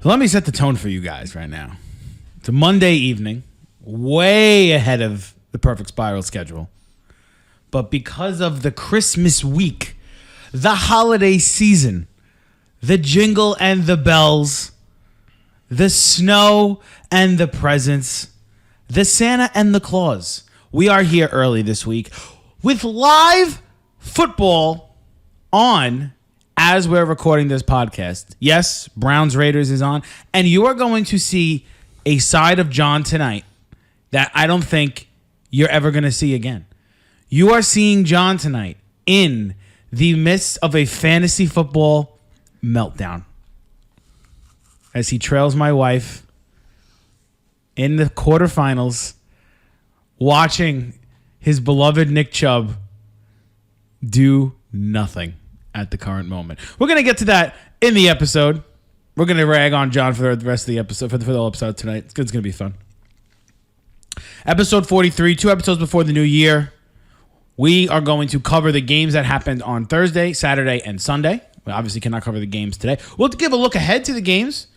So let me set the tone for you guys right now. It's a Monday evening, way ahead of the Perfect Spiral schedule. But because of the Christmas week, the holiday season, the jingle and the bells, the snow and the presents, the Santa and the Claus, we are here early this week with live football on as we're recording this podcast. Yes, Browns Raiders is on, and you are going to see a side of John tonight that I don't think you're ever going to see again. You are seeing John tonight in the midst of a fantasy football meltdown as he trails my wife in the quarterfinals, watching his beloved Nick Chubb do nothing at the current moment. We're going to get to that in the episode. We're going to rag on John for the rest of the episode, for the whole episode tonight. It's going to be fun. Episode 43, 2 episodes before the new year. We are going to cover the games that happened on Thursday, Saturday, and Sunday. We obviously cannot cover the games today. We'll give a look ahead to the games.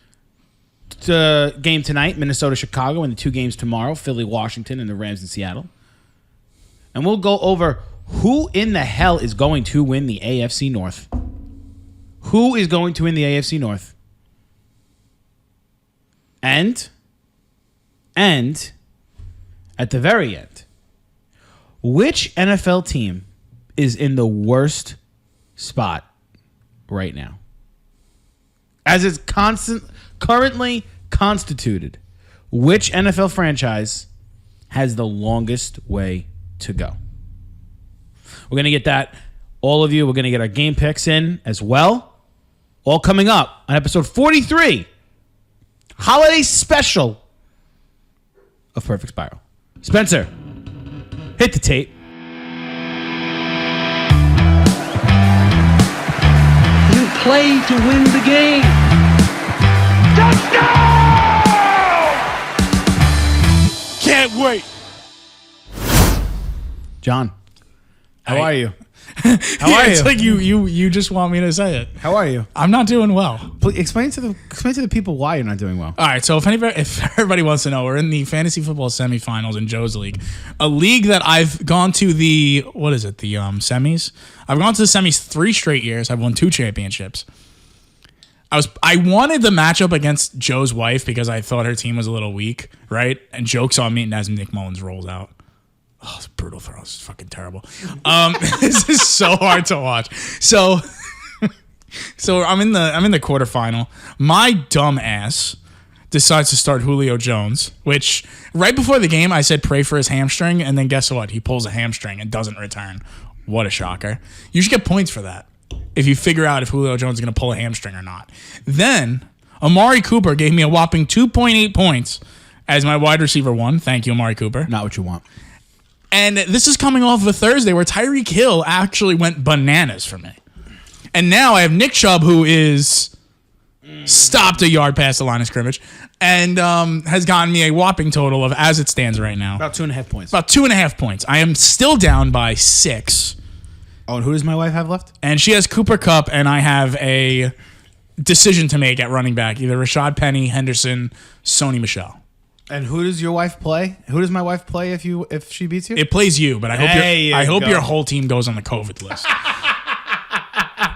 To game tonight, Minnesota-Chicago, and the 2 games tomorrow, Philly-Washington, and the Rams in Seattle. And we'll go over who in the hell is going to win the AFC North. Who is going to win the AFC North? And at the very end, which NFL team is in the worst spot right now? As it's currently constituted, which NFL franchise has the longest way to go? We're going to get that, all of you. We're going to get our game picks in as well. All coming up on episode 43, holiday special of Perfect Spiral. Spencer, hit the tape. You play to win the game. Touchdown! Can't wait. John, how are you? How are It's you? like you just want me to say it. How are you? I'm not doing well. Please explain to the people why you're not doing well. All right, so if everybody wants to know, we're in the fantasy football semifinals in Joe's league, a league that I've gone to the semis. I've gone to the semis 3 straight years. I've won 2 championships. I wanted the matchup against Joe's wife because I thought her team was a little weak, right? And joke saw me, and as Nick Mullins rolls out. Oh, it's a brutal throw. It's fucking terrible. This is so hard to watch. So I'm in the quarterfinal. My dumb ass decides to start Julio Jones, which right before the game I said pray for his hamstring, and then guess what? He pulls a hamstring and doesn't return. What a shocker. You should get points for that if you figure out if Julio Jones is going to pull a hamstring or not. Then Amari Cooper gave me a whopping 2.8 points as my wide receiver 1. Thank you, Amari Cooper. Not what you want. And this is coming off of a Thursday where Tyreek Hill actually went bananas for me. And now I have Nick Chubb, who is stopped a yard past the line of scrimmage and has gotten me a whopping total of, as it stands right now, About 2.5 points. about 2.5 points. I am still down by 6. Oh, and who does my wife have left? And she has Cooper Kupp, and I have a decision to make at running back, either Rashad Penny, Henderson, Sony Michel. And who does your wife play? Who does my wife play if she beats you? It plays you, but I hope There you go. your whole team goes on the COVID list.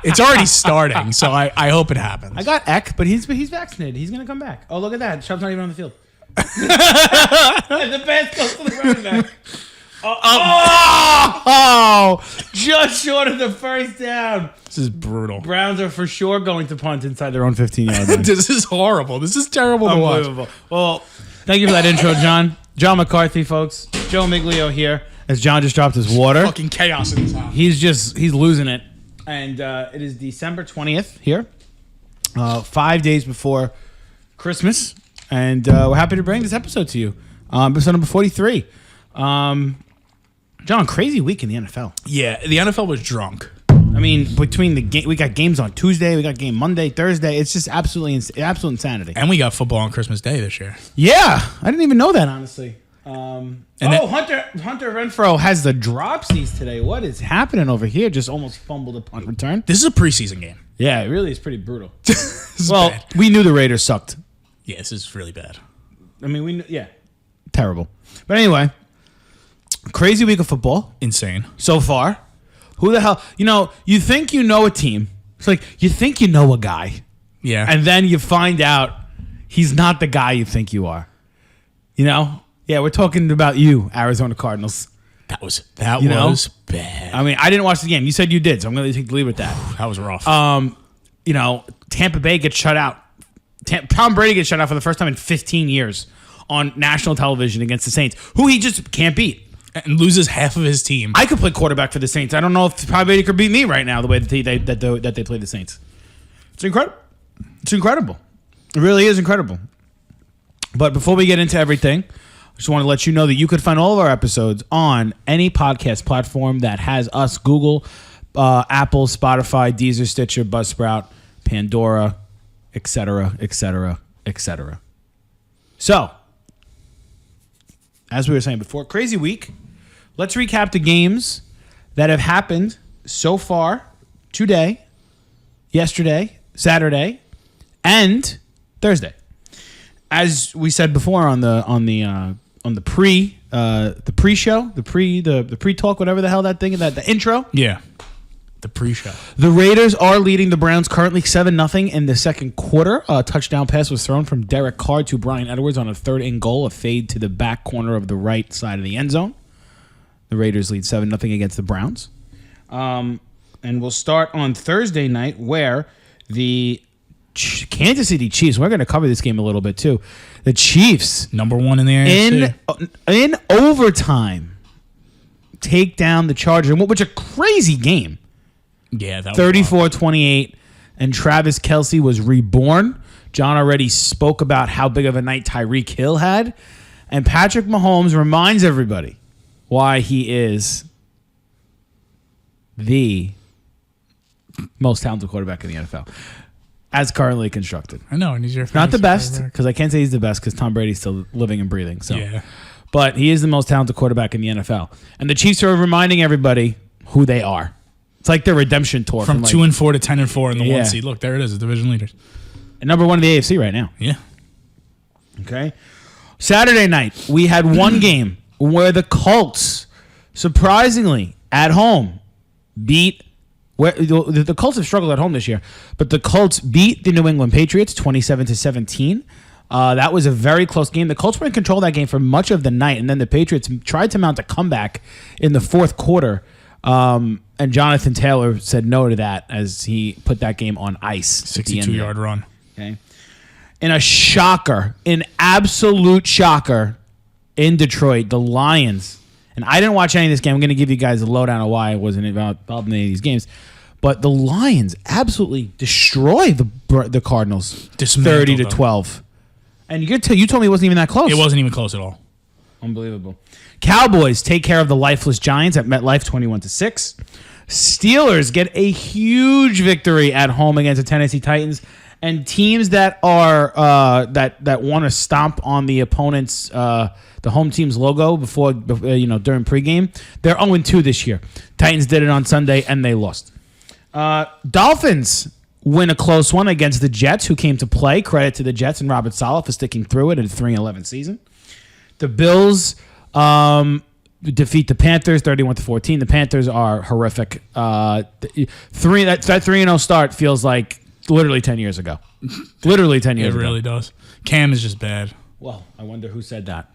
It's already starting, so I hope it happens. I got Eck, but he's vaccinated. He's gonna come back. Oh, look at that! Chubb's not even on the field. And the pass goes to the running back. Oh, just short of the first down. This is brutal. Browns are for sure going to punt inside their own 15-yard line. This is horrible. This is terrible to watch. Unbelievable. Well, thank you for that intro, John. John McCarthy, folks. Joe Miglio here. As John just dropped his water. Fucking chaos in this house. He's losing it. And it is December 20th here. 5 days before Christmas. And we're happy to bring this episode to you. Episode number 43. John, crazy week in the NFL. Yeah, the NFL was drunk. I mean, between the game, we got games on Tuesday, we got game Monday, Thursday. It's just absolute insanity. And we got football on Christmas Day this year. Yeah, I didn't even know that, honestly. And Hunter Renfrow has the dropsies today. What is happening over here? Just almost fumbled a punt return. This is a preseason game. Yeah, it really is pretty brutal. This Well, is bad. we knew the Raiders sucked. Yeah, this is really bad. I mean, terrible. But anyway, crazy week of football Insane. so far. Who the hell? You think you know a team. It's like you think you know a guy, Yeah. and then you find out he's not the guy you think you are. Yeah, we're talking about you, Arizona Cardinals. that was bad. I mean, I didn't watch the game. You said you did, so I'm going to take the lead with that. That was rough. Tampa Bay gets shut out. Tom Brady gets shut out for the first time in 15 years on national television against the Saints, who he just can't beat. And loses half of his team. I could play quarterback for the Saints. I don't know if Tom Brady could beat me right now the way that they play the Saints. It's incredible. It's incredible. It really is incredible. But before we get into everything, I just want to let you know that you could find all of our episodes on any podcast platform that has us: Google, Apple, Spotify, Deezer, Stitcher, Buzzsprout, Pandora, etc., etc., etc. So, as we were saying before, crazy week. Let's recap the games that have happened so far today, yesterday, Saturday, and Thursday. As we said before on the pre-show, the pre-talk, whatever the hell that thing, the intro. Yeah. The pre-show. The Raiders are leading the Browns currently 7-0 in the second quarter. A touchdown pass was thrown from Derek Carr to Brian Edwards on a 3rd and goal, a fade to the back corner of the right side of the end zone. The Raiders lead 7-0 against the Browns. And we'll start on Thursday night where the Kansas City Chiefs, we're going to cover this game a little bit too. The Chiefs, #1 in the AFC. in overtime, take down the Chargers, which a crazy game. Yeah, that was 34-28, and Travis Kelce was reborn. John already spoke about how big of a night Tyreek Hill had. And Patrick Mahomes reminds everybody why he is the most talented quarterback in the NFL, as currently constructed. I know, and he's your Not the fantasy best, quarterback. because I can't say he's the best because Tom Brady's still living and breathing. So, Yeah. But he is the most talented quarterback in the NFL. And the Chiefs are reminding everybody who they are. It's like their redemption tour. From 2-4 to 10-4 in the Yeah. 1 seed. Look, there it is, the division leaders. And #1 in the AFC right now. Yeah. Okay. Saturday night, we had one game where the Colts, surprisingly, at home, beat. Where the Colts have struggled at home this year, but the Colts beat the New England Patriots 27-17. That was a very close game. The Colts were in control of that game for much of the night, and then the Patriots tried to mount a comeback in the fourth quarter. And Jonathan Taylor said no to that as he put that game on ice. 62-yard run. Okay. In a shocker, an absolute shocker in Detroit, the Lions. And I didn't watch any of this game. I'm going to give you guys a lowdown of why I wasn't involved in any of these games. But the Lions absolutely destroyed the Cardinals, Dismantled 30-12. And you told me it wasn't even that close. It wasn't even close at all. Unbelievable. Cowboys take care of the lifeless Giants at MetLife 21-6. Steelers get a huge victory at home against the Tennessee Titans. And teams that are that want to stomp on the opponent's the home team's logo before during pregame, they're 0-2 this year. Titans did it on Sunday and they lost. Dolphins win a close one against the Jets, who came to play. Credit to the Jets and Robert Saleh for sticking through it in a 3-11 season. The Bills defeat the Panthers 31-14. The Panthers are horrific. That 3-0 start feels like literally 10 years ago. Literally 10 years It ago. really does. Cam is just bad. Well, I wonder who said that.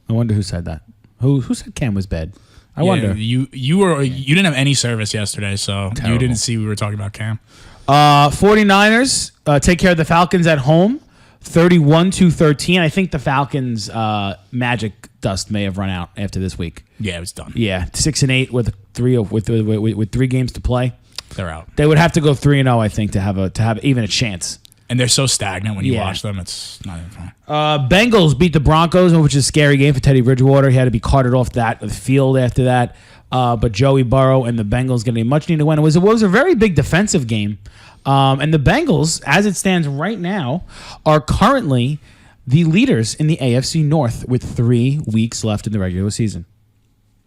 Who said Cam was bad? I wonder. You didn't have any service yesterday, so Terrible. you didn't see we were talking about Cam. 49ers take care of the Falcons at home 31-13. I think the Falcons magic dust may have run out after this week. Yeah, it was done. Yeah, 6-8 with three games to play. They're out. They would have to go 3-0, I think, to have even a chance. And they're so stagnant when you Yeah. watch them. It's not even fun. Bengals beat the Broncos, which is a scary game for Teddy Bridgewater. He had to be carted off the field after that. But Joey Burrow and the Bengals getting a much-needed win. It was a very big defensive game. And the Bengals, as it stands right now, are currently the leaders in the AFC North with 3 weeks left in the regular season.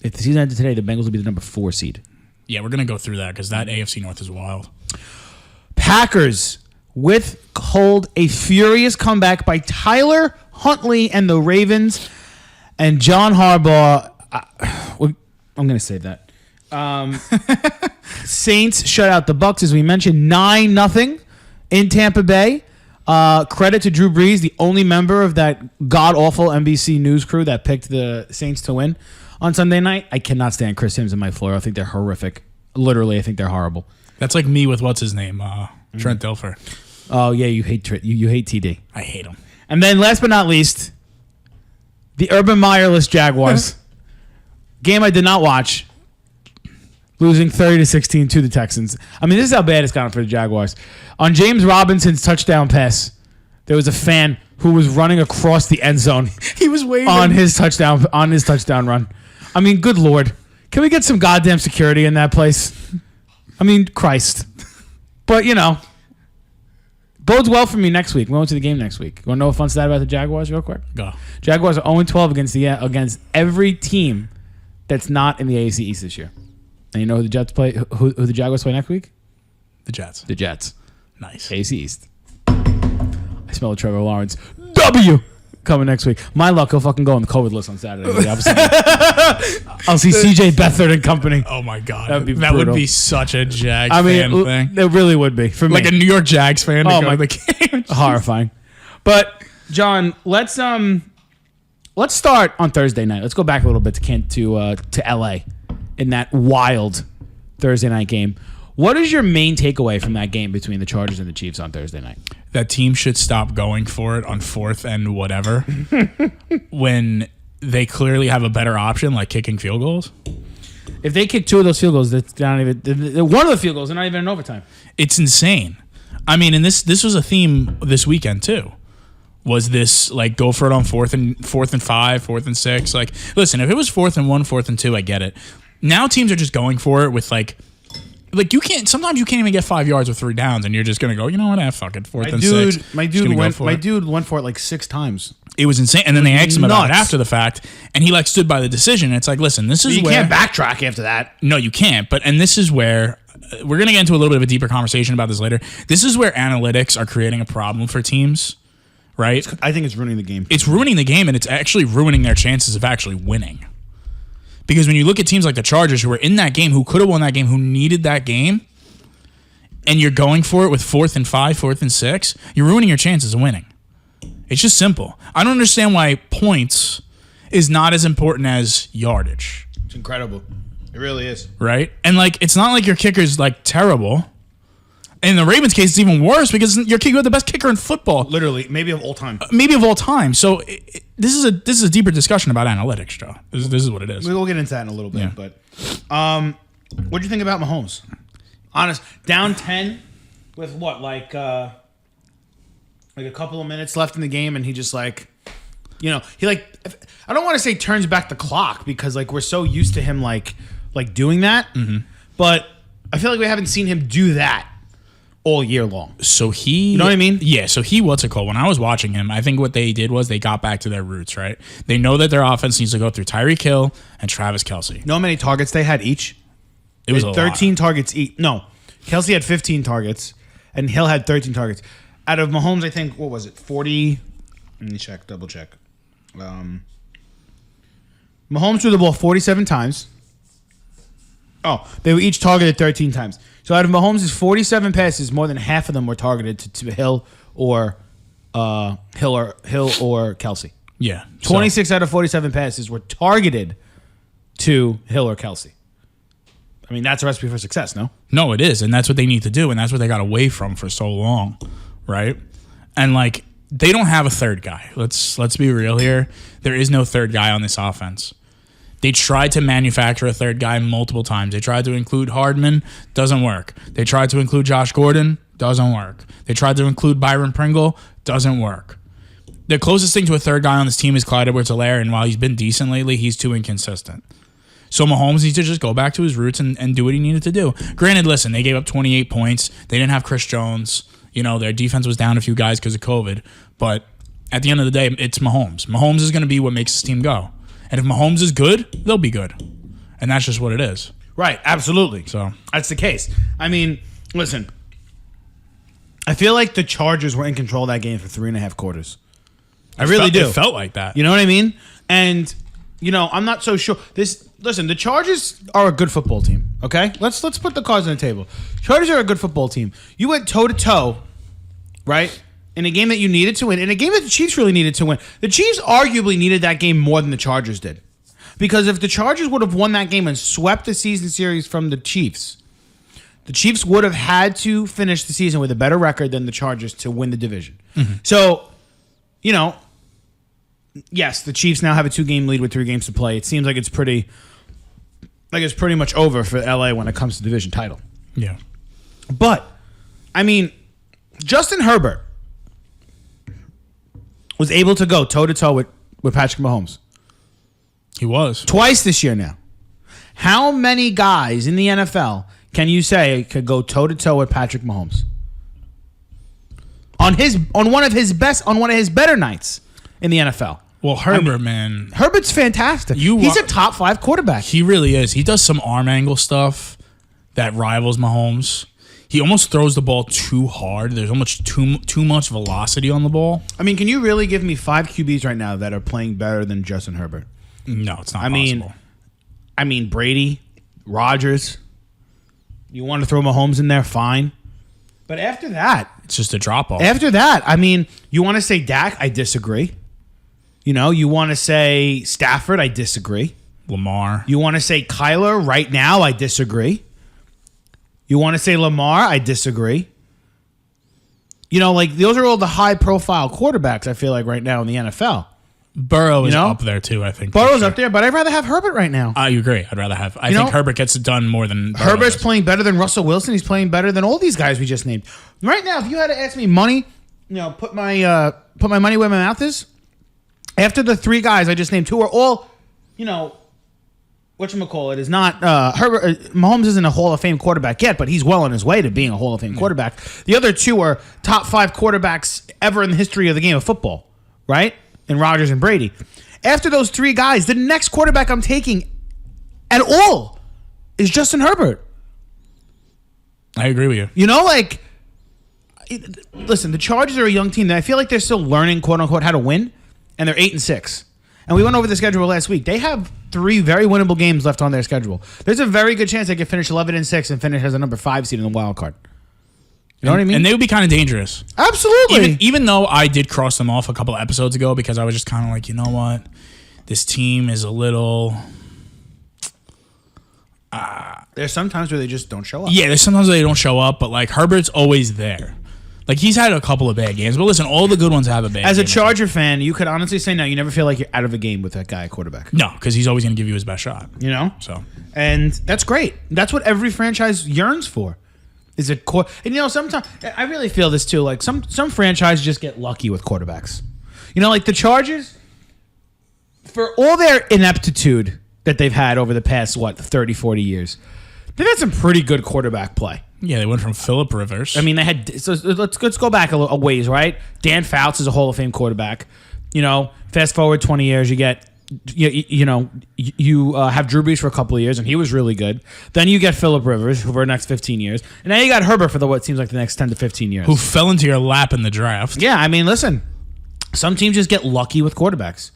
If the season ended today, the Bengals would be the number 4 seed. Yeah, we're going to go through that because that AFC North is wild. Packers withhold a furious comeback by Tyler Huntley and the Ravens. And John Harbaugh, I'm going to save that. Saints shut out the Bucs, as we mentioned, 9-0 in Tampa Bay. Credit to Drew Brees, the only member of that god-awful NBC News crew that picked the Saints to win on Sunday night. I cannot stand Chris Sims and Mike Florio. I think they're horrific. Literally, I think they're horrible. That's like me with what's his name, Trent Dilfer. Oh, yeah, you hate you hate TD. I hate him. And then last but not least, the Urban Meyerless Jaguars. Game I did not watch. Losing 30-16 to the Texans. I mean, this is how bad it's gotten for the Jaguars. On James Robinson's touchdown pass, there was a fan who was running across the end zone. He was waving on his touchdown run. I mean, good Lord. Can we get some goddamn security in that place? I mean, Christ. But, bodes well for me next week. We went to the game next week. You want to know a fun stat about the Jaguars real quick? Go. Jaguars are 0-12 against every team that's not in the AFC East this year. And you know who the Jets play? Who the Jaguars play next week? The Jets. The Jets. Nice. AFC East. I smell Trevor Lawrence. W coming next week. My luck, he'll fucking go on the COVID list on Saturday. I'll see CJ Beathard and company. Oh my God. That would be such a Jags fan thing. It really would be for me. Like a New York Jags fan to go to the game. Horrifying. But John, let's start on Thursday night. Let's go back a little bit to LA in that wild Thursday night game. What is your main takeaway from that game between the Chargers and the Chiefs on Thursday night? That team should stop going for it on 4th and whatever when they clearly have a better option, like kicking field goals. If they kick 2 of those field goals, that's not even one of the field goals. They're not even in overtime. It's insane. I mean, and this was a theme this weekend too. Was this like go for it on 4th and 5, 4th and 6? Like, listen, if it was 4th and 1, 4th and 2, I get it. Now teams are just going for it with like you can't. Sometimes you can't even get 5 yards with 3 downs, and you're just gonna go. You know what? Fuck it. 4th and 6. My dude went for it like 6 times. It was insane. And then they asked him about it after the fact, and he like stood by the decision. And it's like, listen, this is where you can't backtrack after that. No, you can't. And this is where we're gonna get into a little bit of a deeper conversation about this later. This is where analytics are creating a problem for teams, right? I think it's ruining the game. It's ruining the game, and it's actually ruining their chances of actually winning. Because when you look at teams like the Chargers who were in that game, who could have won that game, who needed that game, and you're going for it with 4th and 5, 4th and 6, you're ruining your chances of winning. It's just simple. I don't understand why points is not as important as yardage. It's incredible. It really is. Right? And like, it's not like your kicker's like terrible. In the Ravens case, it's even worse because you had the best kicker in football. Literally, maybe of all time. So this is a deeper discussion about analytics, Joe. This is what it is. We'll get into that in a little bit. Yeah. But what do you think about Mahomes? Honest, down 10 with what, like a couple of minutes left in the game, and he just he I don't want to say turns back the clock because like we're so used to him like doing that, but I feel like we haven't seen him do that all year long. So he... You know what I mean? Yeah, so what's it called? When I was watching him, I think what they did was they got back to their roots, right? They know that their offense needs to go through Tyreek Hill and Travis Kelce. You know how many targets they had each? It was 13 targets each. No, Kelce had 15 targets, and Hill had 13 targets. Out of Mahomes, I think, what was it, 40? Let me double check. Mahomes threw the ball 47 times. Oh, they were each targeted 13 times. So out of Mahomes' 47 passes, more than half of them were targeted to Hill or Kelce. Yeah. 26 out of 47 passes were targeted to Hill or Kelce. I mean, that's a recipe for success, no? No, it is, and that's what they need to do, and that's what they got away from for so long, right? And like they don't have a third guy. Let's be real here. There is no third guy on this offense. They tried to manufacture a third guy multiple times. They tried to include Hardman, doesn't work. They tried to include Josh Gordon, doesn't work. They tried to include Byron Pringle, doesn't work. The closest thing to a third guy on this team is Clyde Edwards-Helaire, and while he's been decent lately, he's too inconsistent. So Mahomes needs to just go back to his roots and do what he needed to do. Granted, listen, they gave up 28 points. They didn't have Chris Jones. Their defense was down a few guys because of COVID. But at the end of the day, it's Mahomes. Mahomes is going to be what makes this team go. And if Mahomes is good, they'll be good. And that's just what it is. Right, absolutely. So that's the case. I mean, listen, I feel like the Chargers were in control of that game for 3.5 quarters. I really do. It felt like that. You know what I mean? And I'm not so sure. Listen, the Chargers are a good football team. Okay, let's put the cards on the table. Chargers are a good football team. You went toe to toe, right? In a game that you needed to win, in a game that the Chiefs really needed to win. The Chiefs arguably needed that game more than the Chargers did. Because if the Chargers would have won that game and swept the season series from the Chiefs would have had to finish the season with a better record than the Chargers to win the division. Mm-hmm. So, yes, the Chiefs now have a 2-game lead with 3 games to play. It seems like it's pretty much over for LA when it comes to division title. Yeah. But, Justin Herbert was able to go toe-to-toe with Patrick Mahomes. He was. Twice this year now. How many guys in the NFL can you say could go toe-to-toe with Patrick Mahomes? On one of his better nights in the NFL. Well, Herbert, man. Herbert fantastic. He's a top 5 quarterback. He really is. He does some arm angle stuff that rivals Mahomes. He almost throws the ball too hard. There's almost too much velocity on the ball. Can you really give me 5 QBs right now that are playing better than Justin Herbert? No, it's not possible. Brady, Rodgers. You want to throw Mahomes in there, fine. But after that, it's just a drop off. After that, you want to say Dak? I disagree. You want to say Stafford? I disagree. Lamar. You want to say Kyler right now? I disagree. You want to say Lamar? I disagree. Those are all the high profile quarterbacks I feel like right now in the NFL. Burrow is up there too, I think. Burrow's up there, but I'd rather have Herbert right now. You agree. I'd rather have. I think Herbert gets it done more than Burrow Herbert's does. playing better than Russell Wilson. He's playing better than all these guys we just named. Right now, if you had to ask me money, put my money where my mouth is. After the 3 guys I just named, 2 are all, whatchamacallit is not Herbert. Mahomes isn't a Hall of Fame quarterback yet, but he's well on his way to being a Hall of Fame quarterback. The other 2 are top 5 quarterbacks ever in the history of the game of football, right? And Rodgers and Brady. After those 3 guys, the next quarterback I'm taking at all is Justin Herbert. I agree with you. Listen, the Chargers are a young team that I feel like they're still learning, quote unquote, how to win, and they're 8-6. And we went over the schedule last week. They have 3 very winnable games left on their schedule. There's a very good chance they could finish 11-6 and finish as a number 5 seed in the wild card. You know what I mean? And they would be kind of dangerous. Absolutely. Even though I did cross them off a couple of episodes ago because I was just kind of like, you know what? This team is a little... There's sometimes where they just don't show up. Yeah, there's sometimes they don't show up, but Herbert's always there. He's had a couple of bad games, but listen, all the good ones have a bad game. As a Charger fan, you could honestly say no, you never feel like you're out of a game with that guy at quarterback. No, because he's always going to give you his best shot. So, and that's great. That's what every franchise yearns for. Is it and sometimes I really feel this too. Some franchises just get lucky with quarterbacks. The Chargers, for all their ineptitude that they've had over the past 30, 40 years, they've had some pretty good quarterback play. Yeah, they went from Phillip Rivers. They had. So let's go back a ways, right? Dan Fouts is a Hall of Fame quarterback. Fast forward 20 years, you get. You have Drew Brees for a couple of years, and he was really good. Then you get Phillip Rivers for the next 15 years. And now you got Herbert for what seems like the next 10 to 15 years. Who fell into your lap in the draft. Yeah, listen. Some teams just get lucky with quarterbacks.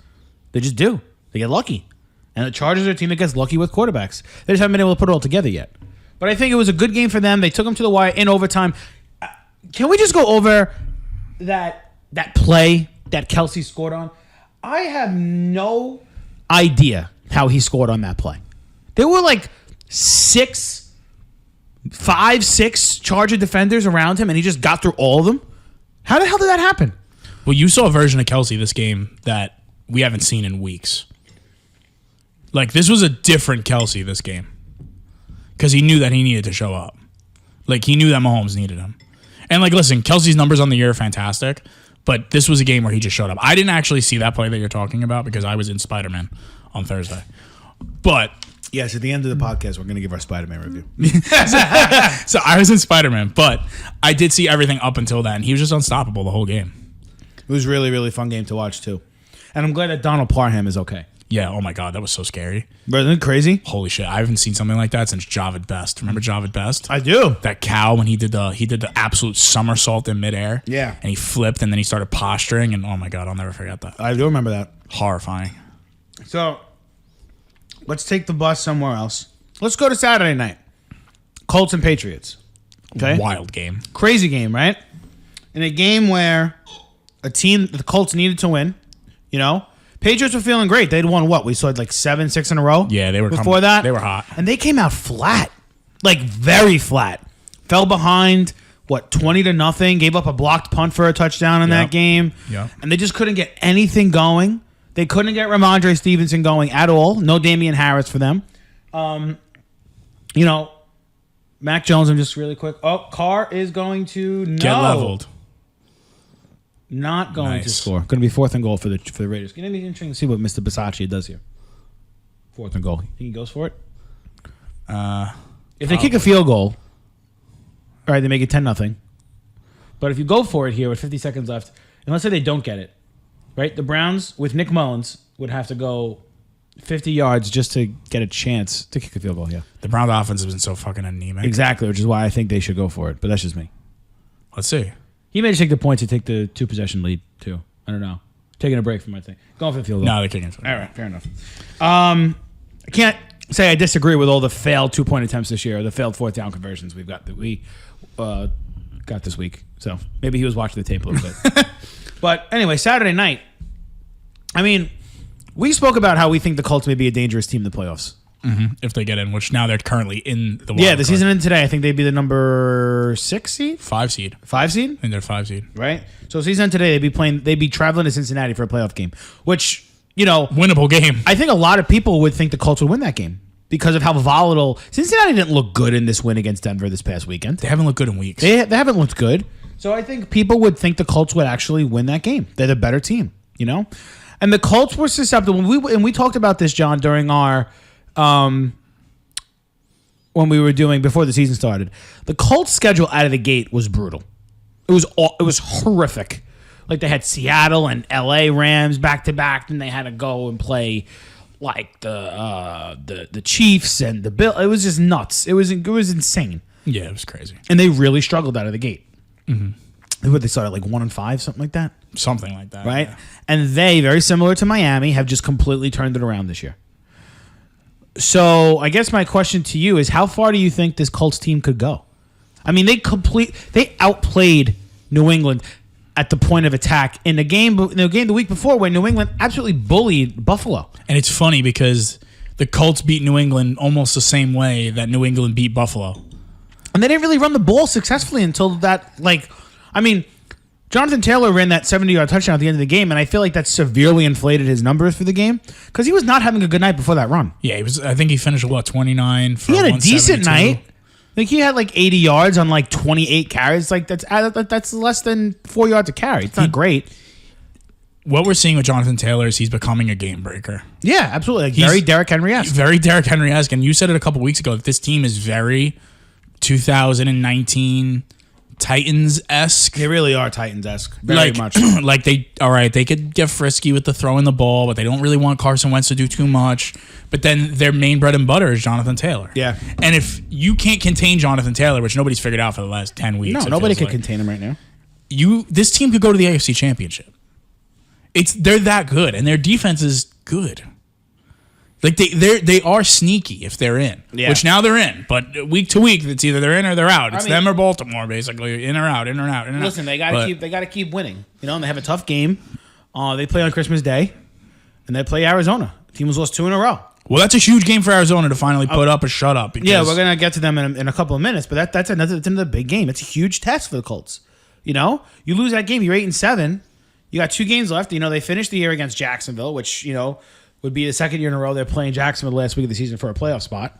They just do. They get lucky. And the Chargers are a team that gets lucky with quarterbacks. They just haven't been able to put it all together yet. But I think it was a good game for them. They took them to the wire in overtime. Can we just go over that play that Kelsey scored on? I have no idea how he scored on that play. There were 5, 6 Charger defenders around him, and he just got through all of them. How the hell did that happen? Well, you saw a version of Kelsey this game that we haven't seen in weeks. This was a different Kelsey this game. Because he knew that he needed to show up. He knew that Mahomes needed him. And, listen, Kelsey's numbers on the year are fantastic. But this was a game where he just showed up. I didn't actually see that play that you're talking about because I was in Spider-Man on Thursday. But... Yes, at the end of the podcast, we're going to give our Spider-Man review. So I was in Spider-Man, but I did see everything up until then. He was just unstoppable the whole game. It was really, really fun game to watch, too. And I'm glad that Donald Parham is okay. Yeah. Oh my God, that was so scary. Isn't it crazy? Holy shit! I haven't seen something like that since Javid Best. Remember Javid Best? I do. That cow when he did the absolute somersault in midair. Yeah. And he flipped and then he started posturing and oh my God, I'll never forget that. I do remember that. Horrifying. So, let's take the bus somewhere else. Let's go to Saturday night. Colts and Patriots. Okay. Wild game. Crazy game, right? In a game where the Colts needed to win, you know? Patriots were feeling great. They'd won what? We saw like 6 in a row. Yeah, they were before that. They were hot, and they came out flat, like very flat. Fell behind 20-0. Gave up a blocked punt for a touchdown in that game. Yeah, and they just couldn't get anything going. They couldn't get Ramondre Stevenson going at all. No Damian Harris for them. You know, Mac Jones. I'm just really quick. Oh, Carr is going to get leveled. Not going to score. Going to be 4th and goal for the Raiders. Going to be interesting to see what Mr. Bisaccia does here. 4th and goal. You think he goes for it? If they kick a field goal, all right, they make it 10-0. But if you go for it here with 50 seconds left, and let's say they don't get it, right? The Browns with Nick Mullins would have to go 50 yards just to get a chance to kick a field goal. Yeah, the Browns offense has been so fucking anemic. Exactly, which is why I think they should go for it. But that's just me. Let's see. He may just take the points to take the 2-possession lead, too. I don't know. Taking a break from my thing. Going for the field goal. No, they're kicking it. All right, fair enough. I can't say I disagree with all the failed 2-point attempts this year, or the failed 4th down conversions we got this week. So maybe he was watching the tape a little bit. But anyway, Saturday night, I mean, we spoke about how we think the Colts may be a dangerous team in the playoffs. Mm-hmm. If they get in, which now they're currently in the wild the card. season end today. I think they'd be the number 6 seed? 5 seed. 5 seed? I think they're 5 seed. Right? So season end today, they'd be traveling to Cincinnati for a playoff game, which, you know. Winnable game. I think a lot of people would think the Colts would win that game because of how volatile. Cincinnati didn't look good in this win against Denver this past weekend. They haven't looked good in weeks. They haven't looked good. So I think people would think the Colts would actually win that game. They're the better team, you know? And the Colts were susceptible. We talked about this, John, during our when we were doing before the season started. The Colts schedule out of the gate was brutal. It was horrific. Like they had Seattle and LA Rams back to back, then they had to go and play like the Chiefs and the Bill. It was just nuts. It was insane. Yeah, it was crazy. And they really struggled out of the gate. Mm-hmm. What they started like 1-5, something like that. Something like that, right? Yeah. And they, very similar to Miami, have just completely turned it around this year. So I guess my question to you is, how far do you think this Colts team could go? I mean, they outplayed New England at the point of attack in the game the week before when New England absolutely bullied Buffalo. And it's funny because the Colts beat New England almost the same way that New England beat Buffalo. And they didn't really run the ball successfully until that, Jonathan Taylor ran that 70-yard touchdown at the end of the game, and I feel like that severely inflated his numbers for the game because he was not having a good night before that run. Yeah, he was. I think he finished 29 for. He had a decent 172. night. Like he had 80 yards on 28 carries. Like that's less than 4 yards a carry. It's not great. What we're seeing with Jonathan Taylor is he's becoming a game breaker. Yeah, absolutely. Very Derrick Henry-esque. Very Derrick Henry-esque, and you said it a couple weeks ago that this team is very 2019 Titans-esque. They really are Titans-esque. Very much. They could get frisky with the throwing the ball, but they don't really want Carson Wentz to do too much. But then their main bread and butter is Jonathan Taylor. Yeah. And if you can't contain Jonathan Taylor, which nobody's figured out for the last 10 weeks. No, nobody can contain him right now. This team could go to the AFC Championship. They're that good, and their defense is good. Like they are sneaky if they're in, which now they're in. But week to week, it's either they're in or they're out. It's them or Baltimore, basically, in or out, in or out, in or out. Listen, they got to keep winning. You know, and they have a tough game. They play on Christmas Day, and they play Arizona. The team was lost 2 in a row. Well, that's a huge game for Arizona to finally put up a shut up. Yeah, we're gonna get to them in a couple of minutes, but that's another big game. It's a huge test for the Colts. You know, you lose that game, you're 8-7. You got 2 games left. You know, they finished the year against Jacksonville, which would be the second year in a row they're playing Jacksonville the last week of the season for a playoff spot,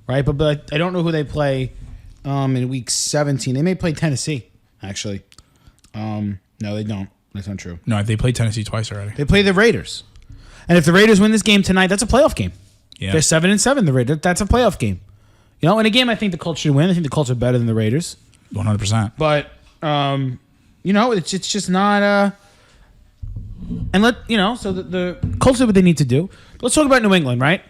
right? But I don't know who they play in week 17. They may play Tennessee, actually. No, they don't. That's not true. No, they played Tennessee twice already. They play the Raiders. And if the Raiders win this game tonight, that's a playoff game. Yeah. They're 7-7, the Raiders. That's a playoff game. You know, in a game I think the Colts should win. I think the Colts are better than the Raiders. 100%. But, it's just not And so the Colts did what they need to do. Let's talk about New England, right?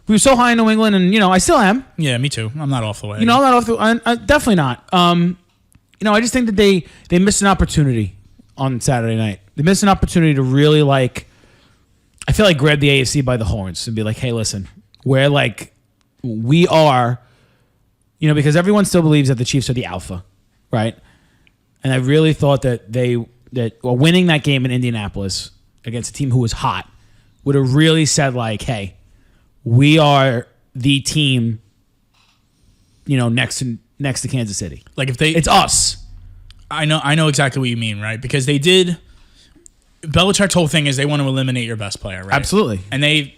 We were so high in New England, and I still am. Yeah, me too. I'm not off the way. I'm not off the. Definitely not. I just think that they missed an opportunity on Saturday night. They missed an opportunity to really I feel like grab the AFC by the horns and be like, hey, listen, we are, because everyone still believes that the Chiefs are the alpha, right? And I really thought that winning that game in Indianapolis against a team who was hot would have really said hey, we are the team, next to Kansas City. It's us. I know exactly what you mean, right? Because they did. Belichick's whole thing is they want to eliminate your best player, right? Absolutely. And they,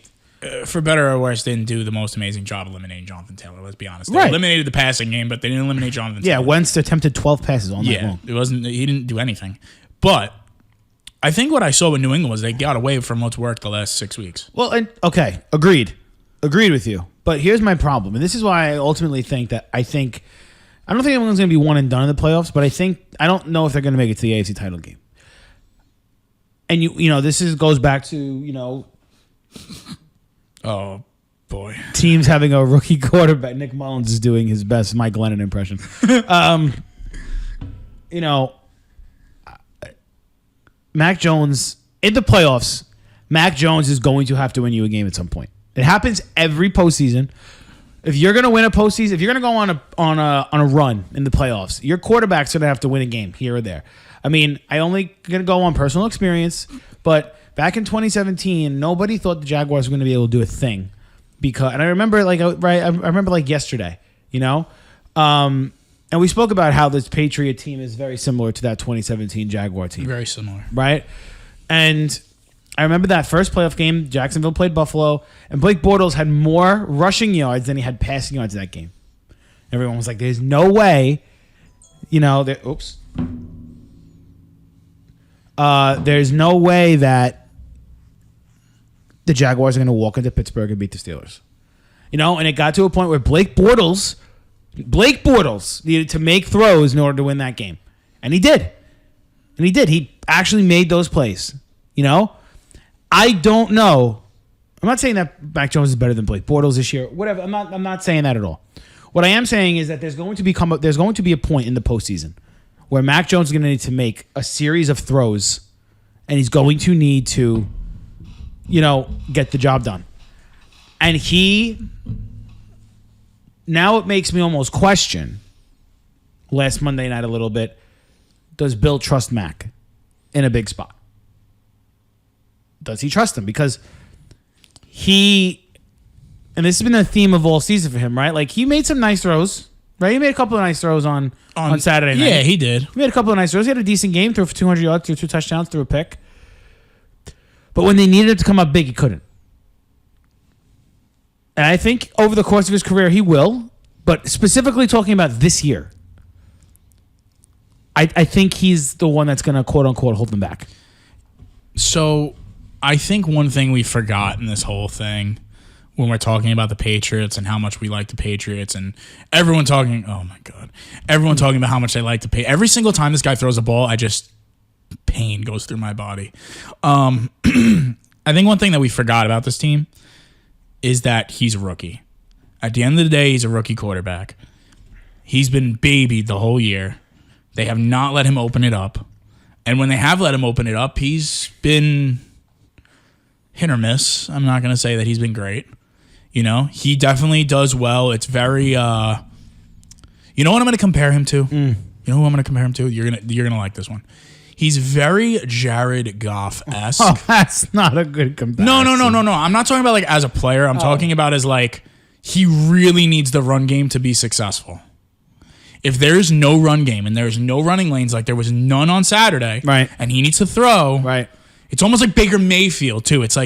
for better or worse, didn't do the most amazing job eliminating Jonathan Taylor. Let's be honest. They right. eliminated the passing game, but they didn't eliminate Jonathan Taylor. Yeah, Wentz attempted 12 passes all night long. It wasn't. He didn't do anything. But I think what I saw with New England was they got away from what's worked the last 6 weeks. Well, okay, agreed with you. But here's my problem, and this is why I ultimately think that I don't think anyone's going to be one and done in the playoffs. But I don't know if they're going to make it to the AFC title game. And this goes back to oh boy, teams having a rookie quarterback. Nick Mullins is doing his best Mike Glennon impression. Mac Jones in the playoffs. Mac Jones is going to have to win you a game at some point. It happens every postseason. If you're going to win a postseason, if you're going to go on a run in the playoffs, your quarterback's going to have to win a game here or there. I mean, I only going to go on personal experience, but back in 2017, nobody thought the Jaguars were going to be able to do a thing and I remember I remember yesterday, and we spoke about how this Patriot team is very similar to that 2017 Jaguar team. Very similar. Right? And I remember that first playoff game, Jacksonville played Buffalo, and Blake Bortles had more rushing yards than he had passing yards in that game. Everyone was like, there's no way, there's no way that the Jaguars are going to walk into Pittsburgh and beat the Steelers. And it got to a point where Blake Bortles needed to make throws in order to win that game. And he did. He actually made those plays. I don't know. I'm not saying that Mac Jones is better than Blake Bortles this year. Whatever. I'm not saying that at all. What I am saying is that there's going to be a point in the postseason where Mac Jones is going to need to make a series of throws, and he's going to need to, get the job done. And now it makes me almost question, last Monday night a little bit, does Bill trust Mac in a big spot? Does he trust him? Because and this has been a theme of all season for him, right? He made some nice throws. Right, he made a couple of nice throws on Saturday night. Yeah, he did. He made a couple of nice throws. He had a decent game, threw for 200 yards, threw 2 touchdowns, threw a pick. But when they needed him to come up big, he couldn't. And I think over the course of his career, he will. But specifically talking about this year, I think he's the one that's going to, quote unquote, hold them back. So I think one thing we forgot in this whole thing, when we're talking about the Patriots and how much we like the Patriots, and everyone talking about how much they like to pay. Every single time this guy throws a ball, pain goes through my body. I think one thing that we forgot about this team is that he's a rookie. At the end of the day, he's a rookie quarterback. He's been babied the whole year. They have not let him open it up. And when they have let him open it up, he's been hit or miss. I'm not going to say that he's been great. He definitely does well. It's very, you know what I'm going to compare him to? You know who I'm going to compare him to? You're gonna like this one. He's very Jared Goff-esque. Oh, that's not a good comparison. No. I'm not talking about as a player. I'm talking about as he really needs the run game to be successful. If there's no run game and there's no running lanes like there was none on Saturday, right, and he needs to throw, right, it's almost like Baker Mayfield too. It's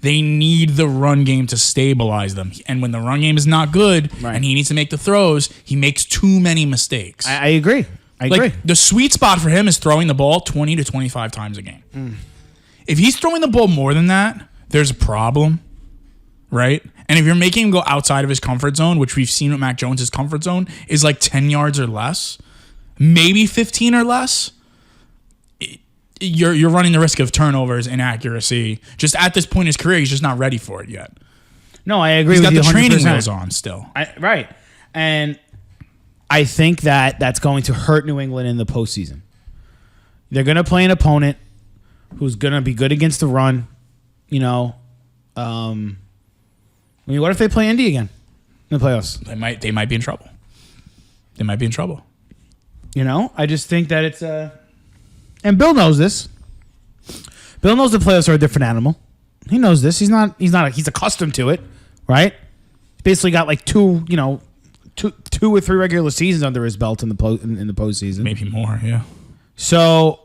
they need the run game to stabilize them. And when the run game is not good and he needs to make the throws, he makes too many mistakes. I agree. I agree. The sweet spot for him is throwing the ball 20 to 25 times a game. If he's throwing the ball more than that, there's a problem, right? And if you're making him go outside of his comfort zone, which we've seen with Mac Jones, his comfort zone is 10 yards or less, maybe 15 or less, you're running the risk of turnovers, inaccuracy. Just at this point in his career, he's just not ready for it yet. No, I agree He's with got you the 100%. training wheels on still. Right. And I think that's going to hurt New England in the postseason. They're going to play an opponent who's going to be good against the run. You know, I mean, what if they play Indy again in the playoffs? They might be in trouble. They might be in trouble. You know, I just think that it's and Bill knows this. Bill knows the playoffs are a different animal. He knows this. He's accustomed to it, right? He's basically got like two or three regular seasons under his belt in the postseason. Maybe more, yeah. So,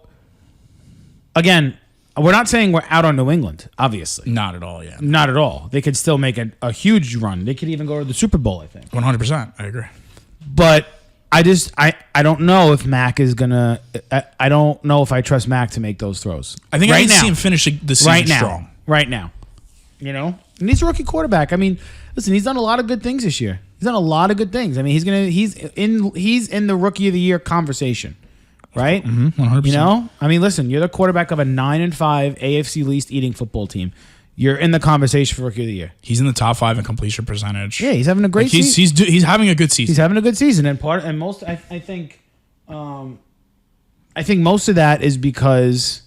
again, we're not saying we're out on New England, obviously. Not at all, yeah. Not at all. They could still make a huge run. They could even go to the Super Bowl, I think. 100%. I agree. But I don't know if Mac is going to... I don't know if I trust Mac to make those throws. I think I need to see him finish the season strong. Right now. You know? And he's a rookie quarterback. I mean, listen, he's done a lot of good things this year. He's done a lot of good things. I mean, he's in the Rookie of the Year conversation. Right? 100%. You know? I mean, listen, you're the quarterback of a 9-5 AFC least eating football team. You're in the conversation for Rookie of the Year. He's in the top 5 in completion percentage. Yeah, he's having a great season. He's having a good season. He's having a good season, and I think most of that is because,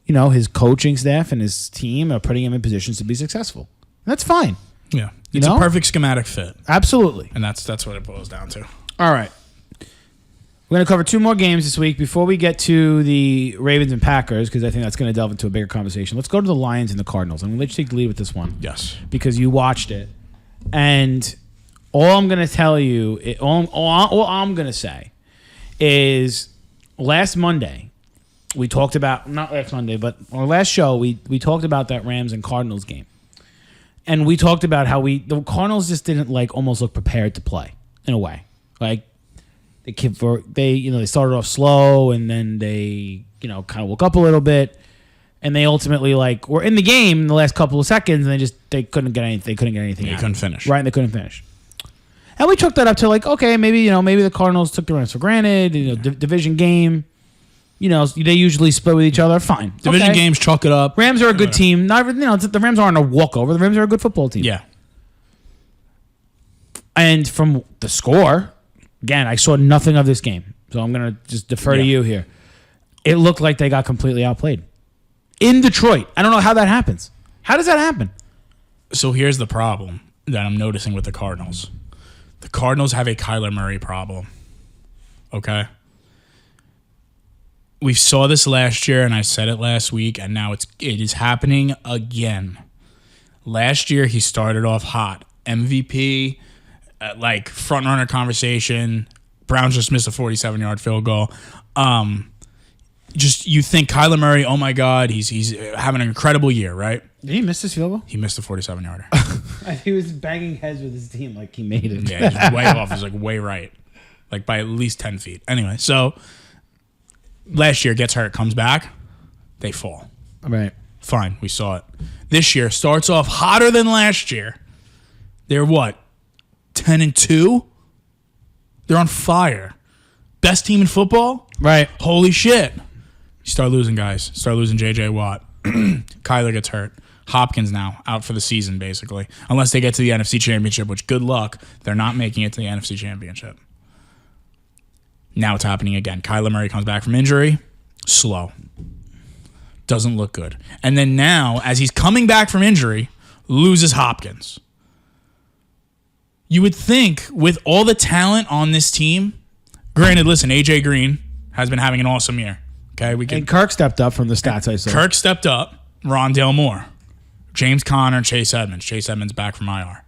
you know, his coaching staff and his team are putting him in positions to be successful. That's fine. Yeah, it's a perfect schematic fit. Absolutely, and that's what it boils down to. All right. We're going to cover 2 more games this week before we get to the Ravens and Packers, because I think that's going to delve into a bigger conversation. Let's go to the Lions and the Cardinals. I'm going to let you take the lead with this one. Yes. Because you watched it. And all I'm going to tell you, all I'm going to say is last Monday, we talked about, not last Monday, but our last show, we talked about that Rams and Cardinals game. And we talked about how the Cardinals just didn't almost look prepared to play in a way. Like, they started off slow, and then they kind of woke up a little bit, and they ultimately were in the game in the last couple of seconds, and they couldn't get anything. They couldn't get anything. They couldn't finish. Right, and they couldn't finish. And we took that up to okay, maybe the Cardinals took the Rams for granted. Division game. They usually split with each other. Fine, division games, chalk it up. Rams are a good team. Not the Rams aren't a walkover. The Rams are a good football team. Yeah. And from the score. Again, I saw nothing of this game, so I'm going to just defer to you here. It looked like they got completely outplayed. In Detroit. I don't know how that happens. How does that happen? So here's the problem that I'm noticing with the Cardinals. The Cardinals have a Kyler Murray problem. Okay? We saw this last year, and I said it last week, and now it is happening again. Last year, he started off hot. MVP... front runner conversation. Browns just missed a 47-yard field goal. You think Kyler Murray, oh my God, he's having an incredible year, right? Did he miss his field goal? He missed a 47-yarder. He was banging heads with his team like he made it. Yeah, he's way off. He's way right. By at least 10 feet. Anyway, so last year gets hurt, comes back, they fall. Right. Fine, we saw it. This year starts off hotter than last year. They're what? 10-2. They're on fire. Best team in football? Right. Holy shit. You start losing guys. Start losing J.J. Watt. Kyler gets hurt. Hopkins now out for the season, basically. Unless they get to the NFC Championship, which good luck. They're not making it to the NFC Championship. Now it's happening again. Kyler Murray comes back from injury. Slow. Doesn't look good. And then now, as he's coming back from injury, loses Hopkins. You would think with all the talent on this team, granted, listen, AJ Green has been having an awesome year. Okay, and Kirk stepped up from the stats I saw. Kirk stepped up. Rondale Moore, James Conner, Chase Edmonds. Chase Edmonds back from IR.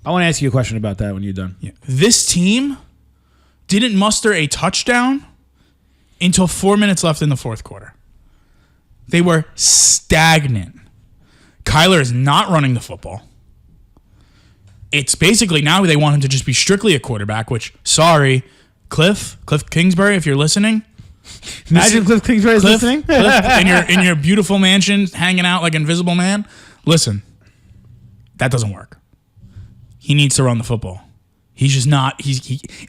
I want to ask you a question about that when you're done. Yeah. This team didn't muster a touchdown until 4 minutes left in the fourth quarter. They were stagnant. Kyler is not running the football. It's basically now they want him to just be strictly a quarterback, which, sorry, Cliff Kingsbury, if you're listening. Imagine Cliff Kingsbury is listening. Cliff, in your beautiful mansion, hanging out like Invisible Man. Listen, that doesn't work. He needs to run the football. He's just not.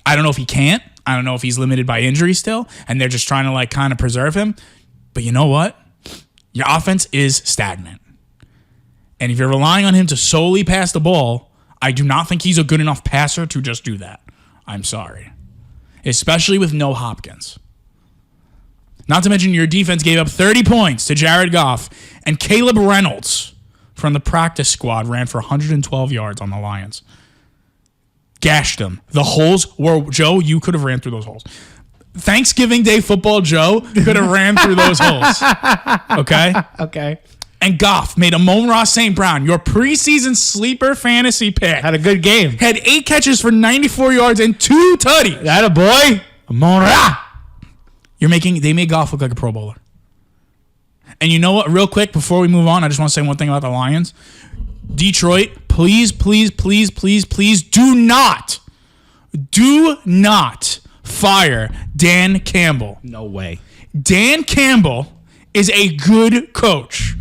I don't know if he can't. I don't know if he's limited by injury still, and they're just trying to kind of preserve him. But you know what? Your offense is stagnant. And if you're relying on him to solely pass the ball, I do not think he's a good enough passer to just do that. I'm sorry. Especially with no Hopkins. Not to mention your defense gave up 30 points to Jared Goff, and Caleb Reynolds from the practice squad ran for 112 yards on the Lions. Gashed them. The holes were, Joe, you could have ran through those holes. Thanksgiving Day football, Joe, could have ran through those holes. Okay? Okay. And Goff made Amon-Ra St. Brown, your preseason sleeper fantasy pick. Had a good game. Had 8 catches for 94 yards and 2 tutties. That a boy. Amon-Ra. They made Goff look like a Pro Bowler. And you know what? Real quick, before we move on, I just want to say one thing about the Lions. Detroit, please, please, please, please, please do not fire Dan Campbell. No way. Dan Campbell is a good coach.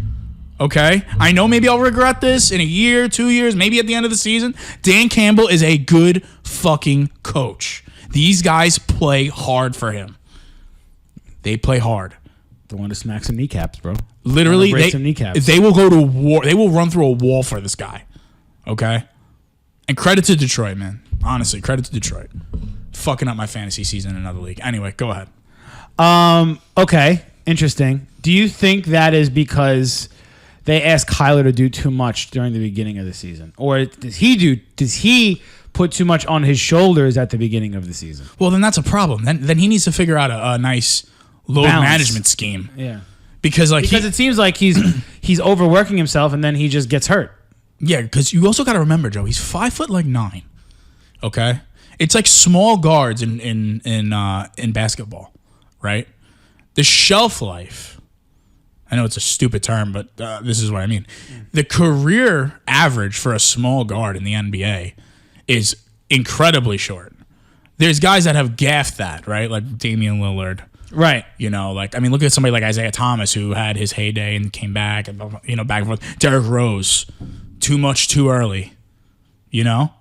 Okay? I know maybe I'll regret this in a year, 2 years, maybe at the end of the season. Dan Campbell is a good fucking coach. These guys play hard for him. They play hard. Don't want to smack some kneecaps, bro. Literally, some kneecaps. they will go to war. They will run through a wall for this guy. Okay? And credit to Detroit, man. Honestly, credit to Detroit. Fucking up my fantasy season in another league. Anyway, go ahead. Okay. Interesting. Do you think that is because they asked Kyler to do too much during the beginning of the season? Or does he put too much on his shoulders at the beginning of the season? Well, then that's a problem. Then he needs to figure out a nice load management scheme. Yeah. Because it seems like he's overworking himself and then he just gets hurt. Yeah, because you also got to remember, Joe, he's 5'9". Okay? It's like small guards in basketball, right? The shelf life, I know it's a stupid term, but this is what I mean. The career average for a small guard in the NBA is incredibly short. There's guys that have gaffed that, right? Like Damian Lillard. Right. You know, look at somebody like Isaiah Thomas who had his heyday and came back and, back and forth. Derrick Rose, too much too early, Now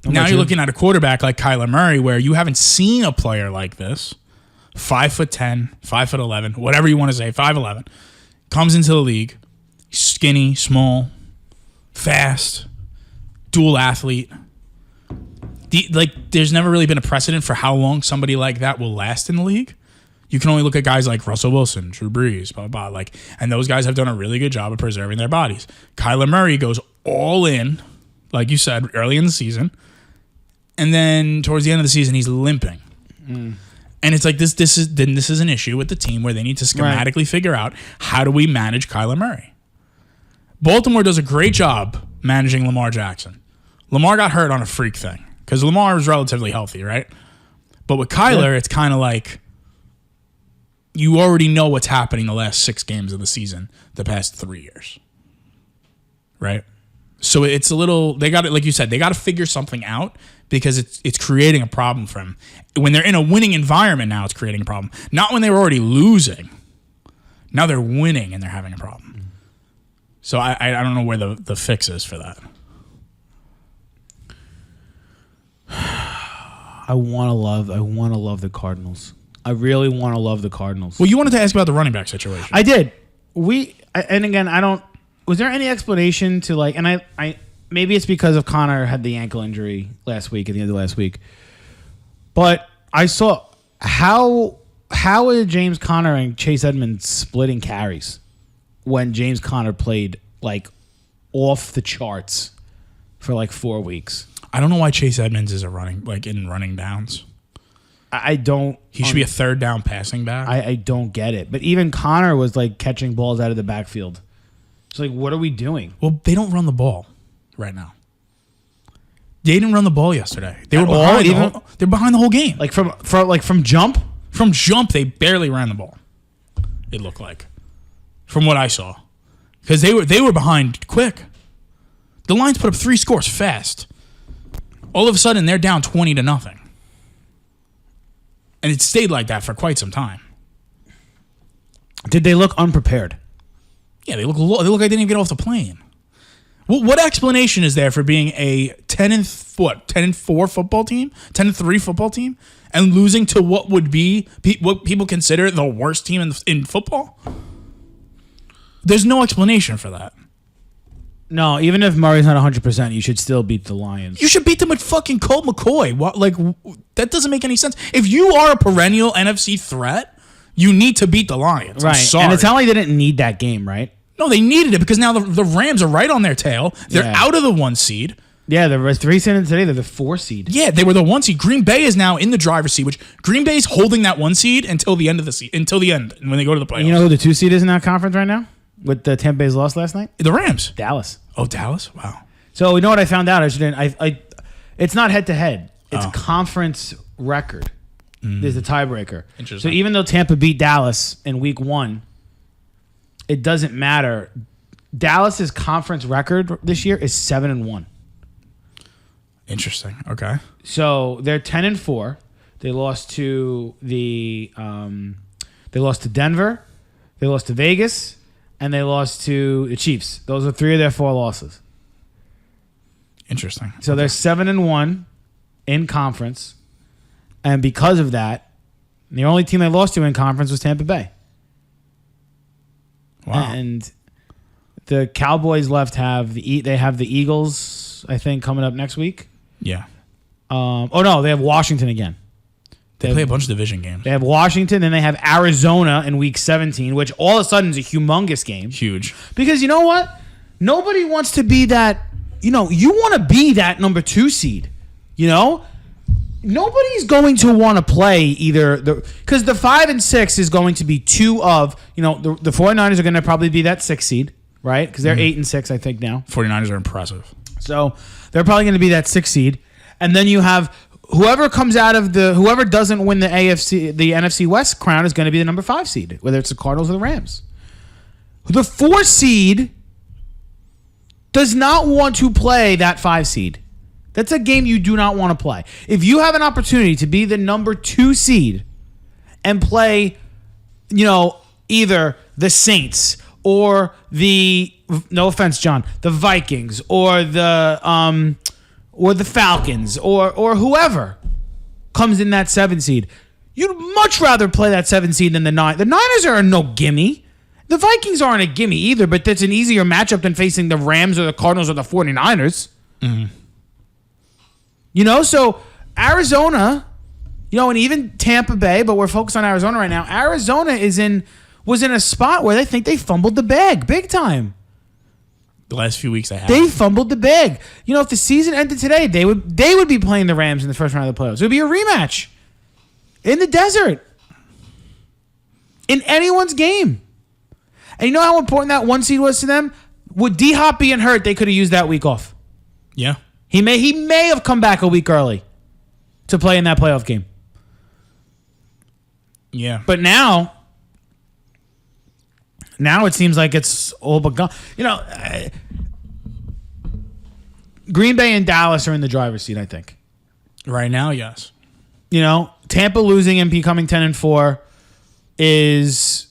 you're looking at a quarterback like Kyler Murray where you haven't seen a player like this. 5'10", 5'11", whatever you want to say, 5'11", comes into the league, skinny, small, fast, dual athlete. There's never really been a precedent for how long somebody like that will last in the league. You can only look at guys like Russell Wilson, Drew Brees, blah, blah, blah. And those guys have done a really good job of preserving their bodies. Kyler Murray goes all in, like you said, early in the season. And then towards the end of the season, he's limping. And it's like this is an issue with the team where they need to schematically figure out how do we manage Kyler Murray. Baltimore does a great job managing Lamar Jackson. Lamar got hurt on a freak thing because Lamar was relatively healthy, right? But with Kyler, it's kind of like you already know what's happening the last 6 games of the season the past 3 years, right? So it's a little, they got it, like you said, they got to figure something out because it's creating a problem for him. When they're in a winning environment now, it's creating a problem. Not when they were already losing. Now they're winning and they're having a problem. So I don't know where the fix is for that. I want to love the Cardinals. I really want to love the Cardinals. Well, you wanted to ask about the running back situation. I did. And again, I don't. Was there any explanation to and I maybe it's because of Connor had the ankle injury last week at the end of last week, but I saw how is James Conner and Chase Edmonds splitting carries when James Conner played off the charts for 4 weeks. I don't know why Chase Edmonds is in running downs. I don't. He should be a third down passing back. I don't get it. But even Connor was catching balls out of the backfield. It's what are we doing? Well, they don't run the ball right now. They didn't run the ball yesterday. They were behind. They're behind the whole game. From jump. From jump, they barely ran the ball. It looked like, from what I saw, because they were behind quick. The Lions put up 3 scores fast. All of a sudden, they're down 20-0. And it stayed like that for quite some time. Did they look unprepared? Yeah, they look like they didn't even get off the plane. What explanation is there for being a 10-4 football team, 10-3 football team, and losing to what would be what people consider the worst team in football? There's no explanation for that. No, even if Murray's not 100%, you should still beat the Lions. You should beat them with fucking Colt McCoy. That doesn't make any sense. If you are a perennial NFC threat, you need to beat the Lions. Right. I'm sorry. And it's not like they didn't need that game, right? No, they needed it because now the Rams are right on their tail. They're out of the 1 seed. Yeah, they're 3 seed today. They're the 4 seed. Yeah, they were the 1 seed. Green Bay is now in the driver's seat, which Green Bay is holding that 1 seed until the end of the until the end when they go to the playoffs. You know who the 2 seed is in that conference right now? With the Tampa Bay's loss last night? The Rams. Dallas. Oh, Dallas? Wow. So you know what I found out? It's not head to head. It's conference record. There's the tiebreaker. Interesting. So even though Tampa beat Dallas in week 1, it doesn't matter. Dallas's conference record this year is 7-1. Interesting. Okay. So they're 10-4. They lost to Denver. They lost to Vegas. And they lost to the Chiefs. Those are 3 of their 4 losses. Interesting. So they're 7-1 in conference. And because of that, the only team they lost to in conference was Tampa Bay. Wow. And the Cowboys have the Eagles, I think, coming up next week. Yeah. They have Washington again. They play a bunch of division games. They have Washington, then they have Arizona in week 17, which all of a sudden is a humongous game. Huge. Because you know what? Nobody wants to be that, you want to be that number 2 seed. Nobody's going to want to play either because the 5 and 6 is going to be 2 of, the 49ers are going to probably be that 6 seed, right? Because they're 8 and 6, I think now. 49ers are impressive. So they're probably going to be that 6 seed. And then you have whoever doesn't win the NFC West crown is going to be the number 5 seed, whether it's the Cardinals or the Rams. The 4 seed does not want to play that 5 seed. That's a game you do not want to play. If you have an opportunity to be the number 2 seed and play, either the Saints or no offense, John, the Vikings or the Falcons or whoever comes in that 7 seed, you'd much rather play that 7 seed than the 9. The Niners are no gimme. The Vikings aren't a gimme either, but that's an easier matchup than facing the Rams or the Cardinals or the 49ers. Mm-hmm. So Arizona, and even Tampa Bay, but we're focused on Arizona right now. Arizona was in a spot where they think they fumbled the bag big time. The last few weeks they fumbled the bag. If the season ended today, they would be playing the Rams in the first round of the playoffs. It would be a rematch in the desert, in anyone's game. And you know how important that 1 seed was to them? With D-Hop being hurt, they could have used that week off. Yeah. He may have come back a week early to play in that playoff game. Yeah. But now it seems like it's all but gone. Green Bay and Dallas are in the driver's seat, I think. Right now, yes. Tampa losing and becoming 10-4 is,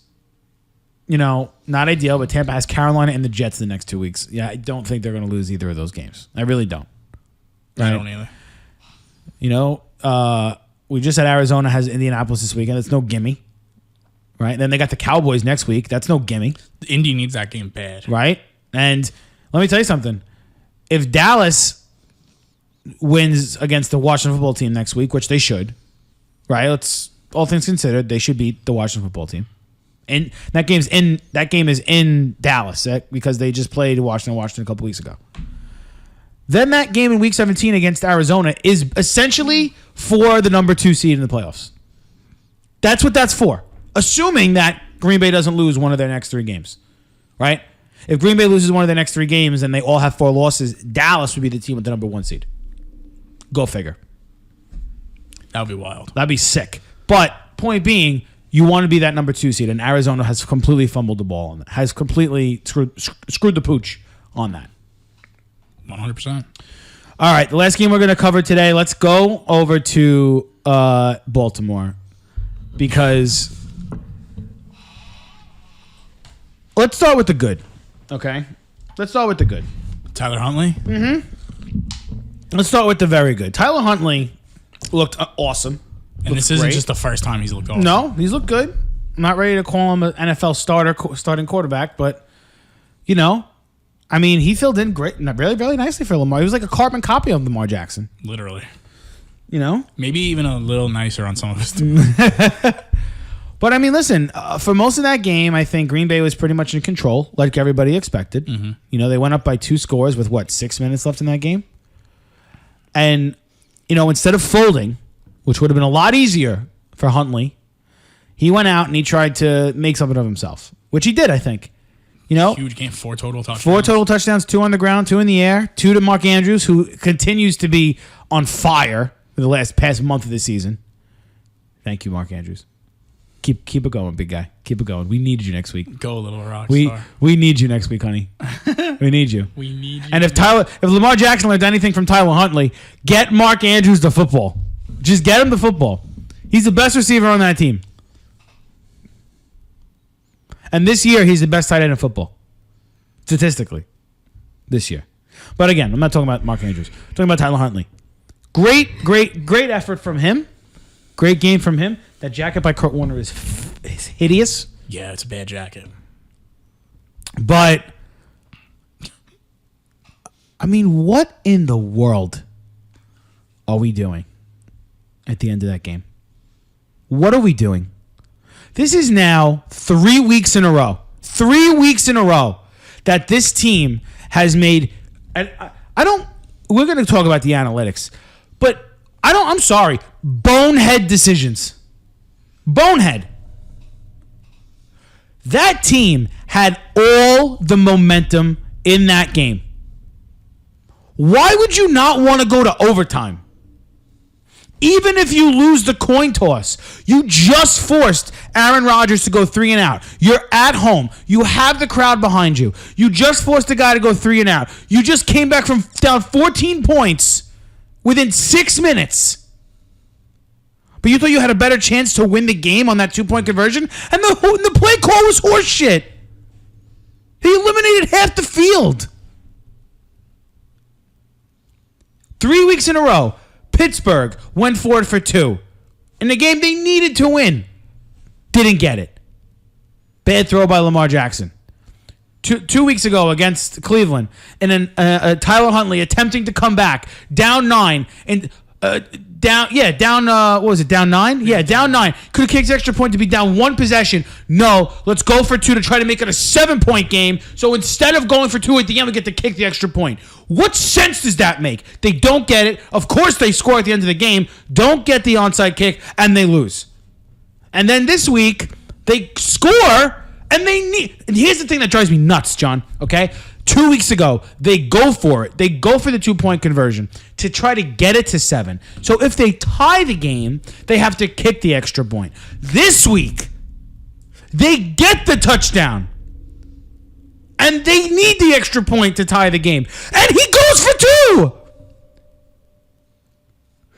not ideal, but Tampa has Carolina and the Jets the next 2 weeks. Yeah, I don't think they're going to lose either of those games. I really don't. Right? I don't either. We just said Arizona has Indianapolis this weekend. That's no gimme. Right? Then they got the Cowboys next week. That's no gimme. Indy needs that game bad. Right? And let me tell you something. If Dallas wins against the Washington football team next week, which they should, right? All things considered, they should beat the Washington football team. And that game is in Dallas because they just played Washington a couple weeks ago. Then that game in week 17 against Arizona is essentially for the number 2 seed in the playoffs. That's what that's for. Assuming that Green Bay doesn't lose one of their next 3 games, right? If Green Bay loses one of their next 3 games and they all have 4 losses, Dallas would be the team with the number 1 seed. Go figure. That would be wild. That'd be sick. But point being, you want to be that number 2 seed, and Arizona has completely fumbled the ball on that. Has completely screwed the pooch on that. 100%. All right, the last game we're going to cover today. Let's go over to Baltimore because let's start with the good. Okay, let's start with the good. Tyler Huntley? Let's start with the very good. Tyler Huntley looked awesome. And this isn't just the first time he's looked awesome. No, he's looked good. I'm not ready to call him an NFL starting quarterback, but, I mean, he filled in great, really, really nicely for Lamar. He was like a carbon copy of Lamar Jackson. Literally. Maybe even a little nicer on some of his But, I mean, listen, for most of that game, I think Green Bay was pretty much in control, like everybody expected. They went up by 2 scores with, 6 minutes left in that game? And, instead of folding, which would have been a lot easier for Huntley, he went out and he tried to make something of himself, which he did, I think. Huge game, 4 total touchdowns. 4 total touchdowns, 2 on the ground, 2 in the air, 2 to Mark Andrews, who continues to be on fire for the past month of the season. Thank you, Mark Andrews. Keep it going, big guy. Keep it going. We need you next week. Go, little rock star. We need you next week, honey. We need you. We need you. And if Lamar Jackson learned anything from Tyler Huntley, get Mark Andrews the football. Just get him the football. He's the best receiver on that team. And this year, he's the best tight end in football. Statistically. This year. But again, I'm not talking about Mark Andrews. I'm talking about Tyler Huntley. Great effort from him. Great game from him. That jacket by Kurt Warner is hideous. Yeah, it's a bad jacket. But, I mean, what in the world are we doing at the end of that game? What are we doing? This is now 3 weeks in a row. 3 weeks in a row that this team has made. We're going to talk about the analytics, but I'm sorry. Bonehead decisions. Bonehead. That team had all the momentum in that game. Why would you not want to go to overtime? Even if you lose the coin toss, you just forced Aaron Rodgers to go 3 and out. You're at home. You have the crowd behind you. You just forced a guy to go 3 and out. You just came back from down 14 points within 6 minutes. But you thought you had a better chance to win the game on that 2-point conversion? And the play call was horseshit. He eliminated half the field. 3 weeks in a row. Pittsburgh went for it for 2. In the game they needed to win. Didn't get it. Bad throw by Lamar Jackson. 2 weeks ago against Cleveland. And then Tyler Huntley attempting to come back. Down 9. And down, what was it, down 9? Yeah, down 9. Could have kicked the extra point to be down 1 possession. No, let's go for 2 to try to make it a 7-point game. So instead of going for 2 at the end, we get to kick the extra point. What sense does that make? They don't get it. Of course they score at the end of the game, don't get the onside kick, and they lose. And then this week, they score, and and here's the thing that drives me nuts, John, okay? 2 weeks ago, they go for it. They go for the 2-point conversion to try to get it to 7. So if they tie the game, they have to kick the extra point. This week, they get the touchdown. And they need the extra point to tie the game. And he goes for 2.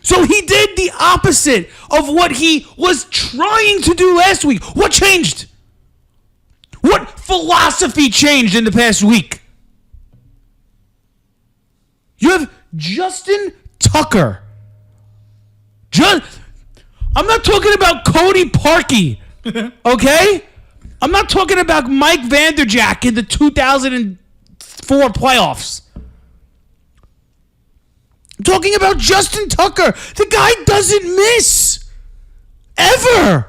So he did the opposite of what he was trying to do last week. What changed? What philosophy changed in the past week? You have Justin Tucker. I'm not talking about Cody Parkey, okay? I'm not talking about Mike Vanderjagt in the 2004 playoffs. I'm talking about Justin Tucker. The guy doesn't miss. Ever.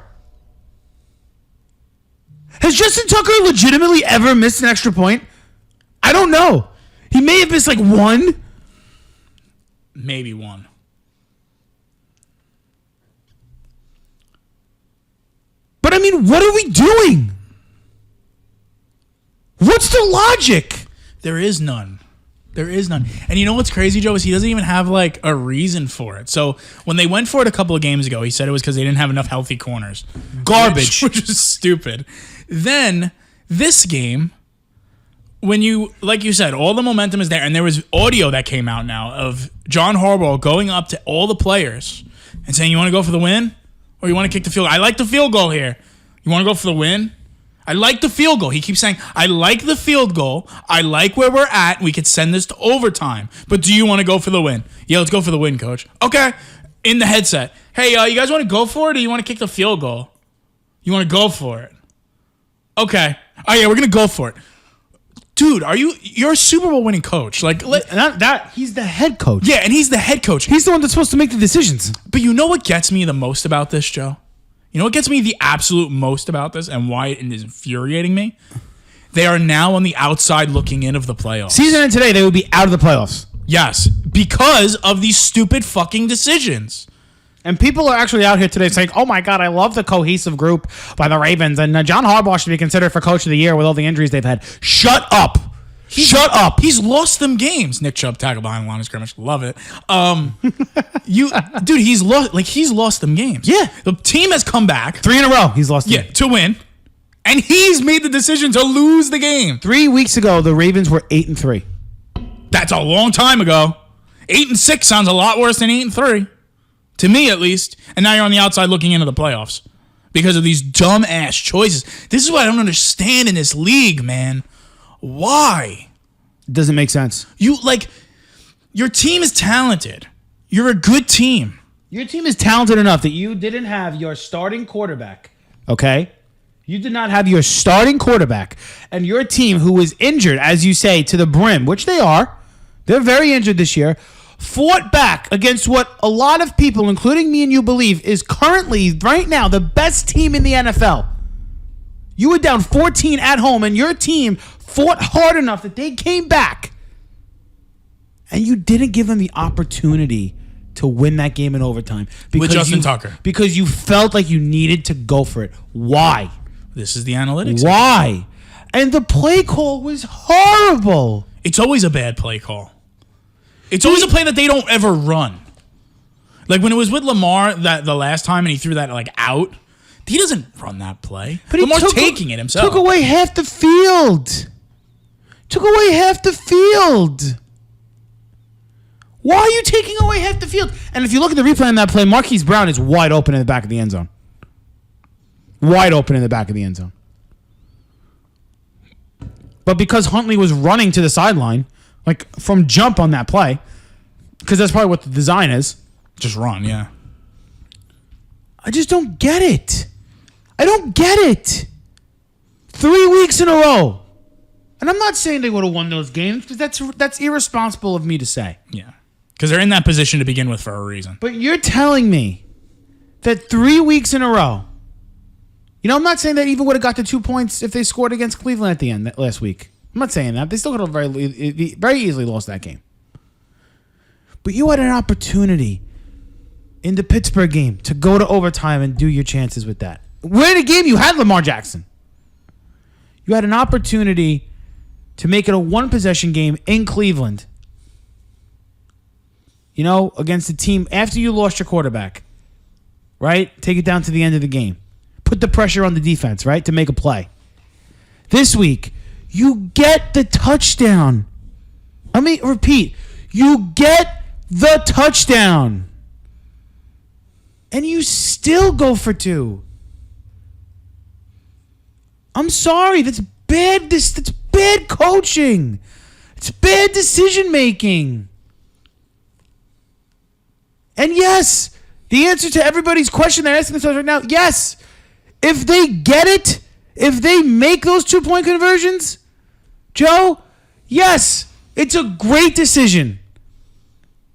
Has Justin Tucker legitimately ever missed an extra point? I don't know. He may have missed like 1. Maybe 1. But I mean, what are we doing? What's the logic? There is none. There is none. And you know what's crazy, Joe, is he doesn't even have like a reason for it. So when they went for it a couple of games ago, he said it was because they didn't have enough healthy corners. Garbage. Which is stupid. Then this game, when you, like you said, all the momentum is there, and there was audio that came out now of John Harbaugh going up to all the players and saying, you want to go for the win? Or you want to kick the field goal? I like the field goal here. You want to go for the win? I like the field goal. He keeps saying, I like the field goal. I like where we're at. We could send this to overtime. But do you want to go for the win? Yeah, let's go for the win, coach. Okay. In the headset. Hey, you guys want to go for it or you want to kick the field goal? You want to go for it? Okay. Oh, yeah, we're going to go for it. Dude, you're a Super Bowl winning coach. Like, he's the head coach. Yeah, and he's the head coach. He's the one that's supposed to make the decisions. But you know what gets me the most about this, Joe? You know what gets me the absolute most about this and why it is infuriating me? They are now on the outside looking in of the playoffs. Season end today, they would be out of the playoffs. Yes, because of these stupid fucking decisions. And people are actually out here today saying, oh my God, I love the cohesive group by the Ravens. And John Harbaugh should be considered for coach of the year with all the injuries they've had. Shut up. Shut up. He's lost them games. Nick Chubb tackle behind the line of scrimmage. Love it. Dude, he's lost them games. Yeah. The team has come back. 3 in a row. He's lost. Yeah, to win. And he's made the decision to lose the game. 3 weeks ago, the Ravens were 8-3. That's a long time ago. 8-6 sounds a lot worse than 8-3. To me, at least. And now you're on the outside looking into the playoffs because of these dumb-ass choices. This is what I don't understand in this league, man. Why? It doesn't make sense. Your team is talented. You're a good team. Your team is talented enough that you didn't have your starting quarterback, okay? You did not have your starting quarterback. And your team, who was injured, as you say, to the brim, which they are, they're very injured this year, fought back against what a lot of people, including me and you, believe is currently, right now, the best team in the NFL. You were down 14 at home, and your team fought hard enough that they came back. And you didn't give them the opportunity to win that game in overtime. With Justin Tucker. Because you felt like you needed to go for it. Why? This is the analytics. Why? And the play call was horrible. It's always a bad play call. It's always a play that they don't ever run. Like when it was with Lamar that the last time and he threw that out, he doesn't run that play. But Lamar's taking it himself. Took away half the field. Why are you taking away half the field? And if you look at the replay on that play, Marquise Brown is wide open in the back of the end zone. Wide open in the back of the end zone. But because Huntley was running to the sideline, from jump on that play, because that's probably what the design is. Just run, yeah. I just don't get it. 3 weeks in a row. And I'm not saying they would have won those games, because that's irresponsible of me to say. Yeah. Because they're in that position to begin with for a reason. But you're telling me that 3 weeks in a row, I'm not saying that even would have got the 2 points if they scored against Cleveland at the end last week. I'm not saying that. They still could have very easily lost that game. But you had an opportunity in the Pittsburgh game to go to overtime and do your chances with that. Where in the game you had Lamar Jackson. You had an opportunity to make it a one-possession game in Cleveland. Against a team after you lost your quarterback. Right? Take it down to the end of the game. Put the pressure on the defense, right? To make a play. This week, you get the touchdown. Let me repeat. You get the touchdown. And you still go for 2. I'm sorry. That's bad. That's bad coaching. It's bad decision making. And yes, the answer to everybody's question they're asking themselves right now, yes. If they get it, if they make those 2-point conversions, Joe, yes, it's a great decision.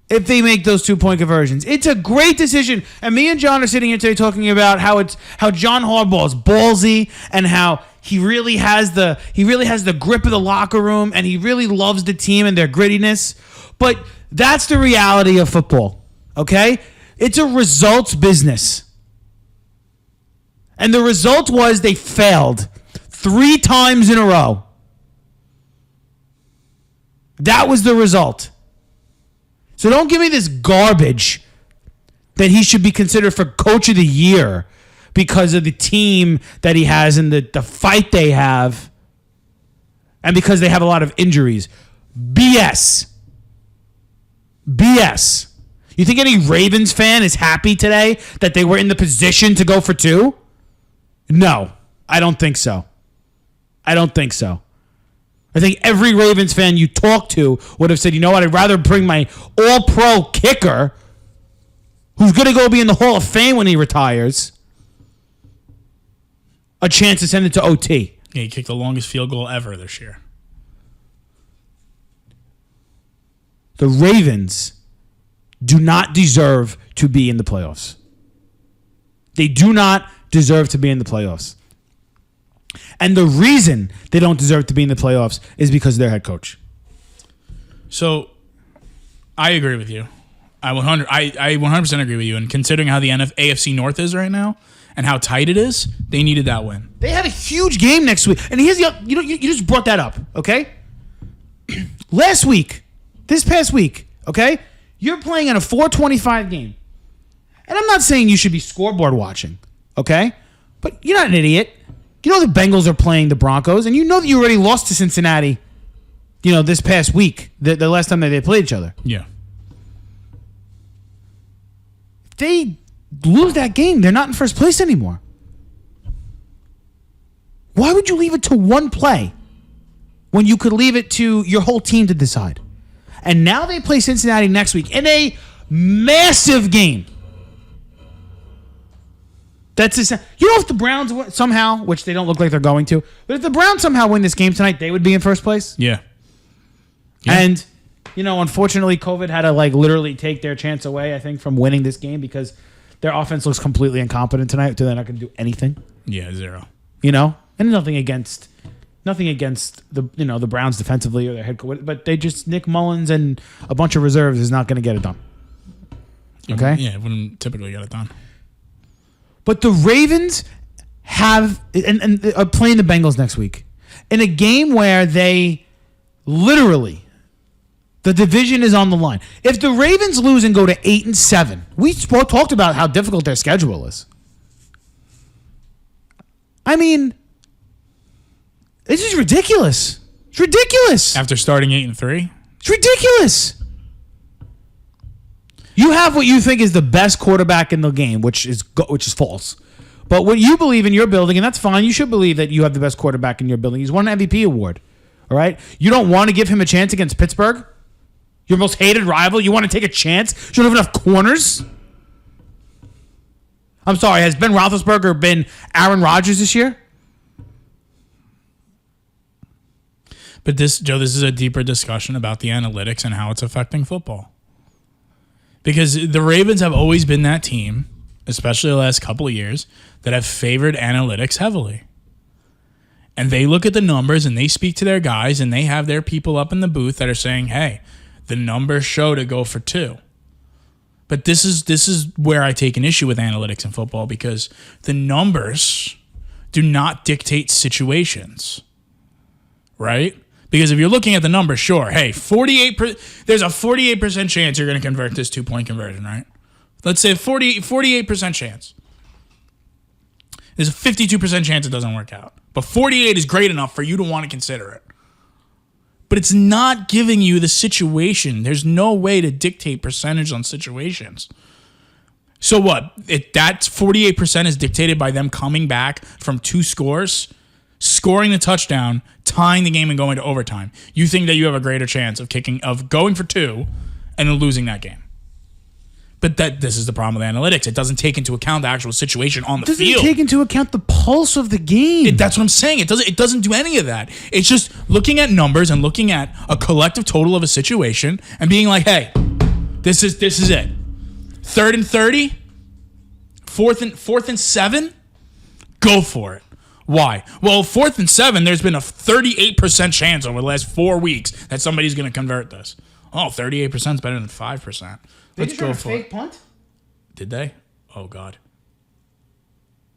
If they make those 2-point conversions, it's a great decision. And me and John are sitting here today talking about how John Harbaugh is ballsy and how he really has the grip of the locker room and he really loves the team and their grittiness. But that's the reality of football. Okay? It's a results business. And the result was they failed 3 times in a row. That was the result. So don't give me this garbage that he should be considered for coach of the year because of the team that he has and the fight they have and because they have a lot of injuries. BS. You think any Ravens fan is happy today that they were in the position to go for 2? No, I don't think so. I don't think so. I think every Ravens fan you talk to would have said, you know what, I'd rather bring my all-pro kicker who's going to go be in the Hall of Fame when he retires a chance to send it to OT. Yeah, he kicked the longest field goal ever this year. The Ravens do not deserve to be in the playoffs. They do not deserve to be in the playoffs. And the reason they don't deserve to be in the playoffs is because of their head coach. So, I agree with you. I 100% agree with you. And considering how the AFC North is right now and how tight it is, they needed that win. They have a huge game next week. And here's the you just brought that up, okay? This past week, okay? You're playing in a 425 game. And I'm not saying you should be scoreboard watching, okay? But you're not an idiot. You know the Bengals are playing the Broncos, and you know that you already lost to Cincinnati, this past week, the last time that they played each other. Yeah. If they lose that game, they're not in first place anymore. Why would you leave it to one play when you could leave it to your whole team to decide? And now they play Cincinnati next week in a massive game. If the Browns somehow, which they don't look like they're going to, but if the Browns somehow win this game tonight, they would be in first place. Yeah. And, unfortunately, COVID had to literally take their chance away, I think, from winning this game because their offense looks completely incompetent tonight. They're not going to do anything. Yeah, 0. And nothing against the Browns defensively or their head coach, but Nick Mullins and a bunch of reserves is not going to get it done. Okay? Yeah, it wouldn't typically get it done. But the Ravens have and are playing the Bengals next week in a game where they literally the division is on the line. If the Ravens lose and go to 8-7, we talked about how difficult their schedule is. I mean, this is ridiculous. It's ridiculous. After starting 8-3, it's ridiculous. You have what you think is the best quarterback in the game, which is false. But what you believe in your building, and that's fine. You should believe that you have the best quarterback in your building. He's won an MVP award. All right? You don't want to give him a chance against Pittsburgh? Your most hated rival? You want to take a chance? You don't have enough corners? I'm sorry, has Ben Roethlisberger been Aaron Rodgers this year? But this is a deeper discussion about the analytics and how it's affecting football. Because the Ravens have always been that team, especially the last couple of years, that have favored analytics heavily. And they look at the numbers and they speak to their guys and they have their people up in the booth that are saying, hey, the numbers show to go for 2. But this is where I take an issue with analytics in football because the numbers do not dictate situations, right? Because if you're looking at the numbers, sure, hey, there's a 48% chance you're going to convert this 2-point conversion, right? Let's say 48% chance. There's a 52% chance it doesn't work out. But 48 is great enough for you to want to consider it. But it's not giving you the situation. There's no way to dictate percentage on situations. So what? That 48% is dictated by them coming back from 2 scores, scoring the touchdown, tying the game and going to overtime. You think that you have a greater chance of going for 2 and then losing that game. But this is the problem with analytics. It doesn't take into account the actual situation on the field. It doesn't take into account the pulse of the game. That's what I'm saying. It doesn't do any of that. It's just looking at numbers and looking at a collective total of a situation and being like, hey, this is it. 3rd and 30, 4th and 7, go for it. Why? Well, 4th and 7, there's been a 38% chance over the last 4 weeks that somebody's going to convert this. Oh, 38% is better than 5%. Let's go for it. Fake punt? Did they? Oh, God.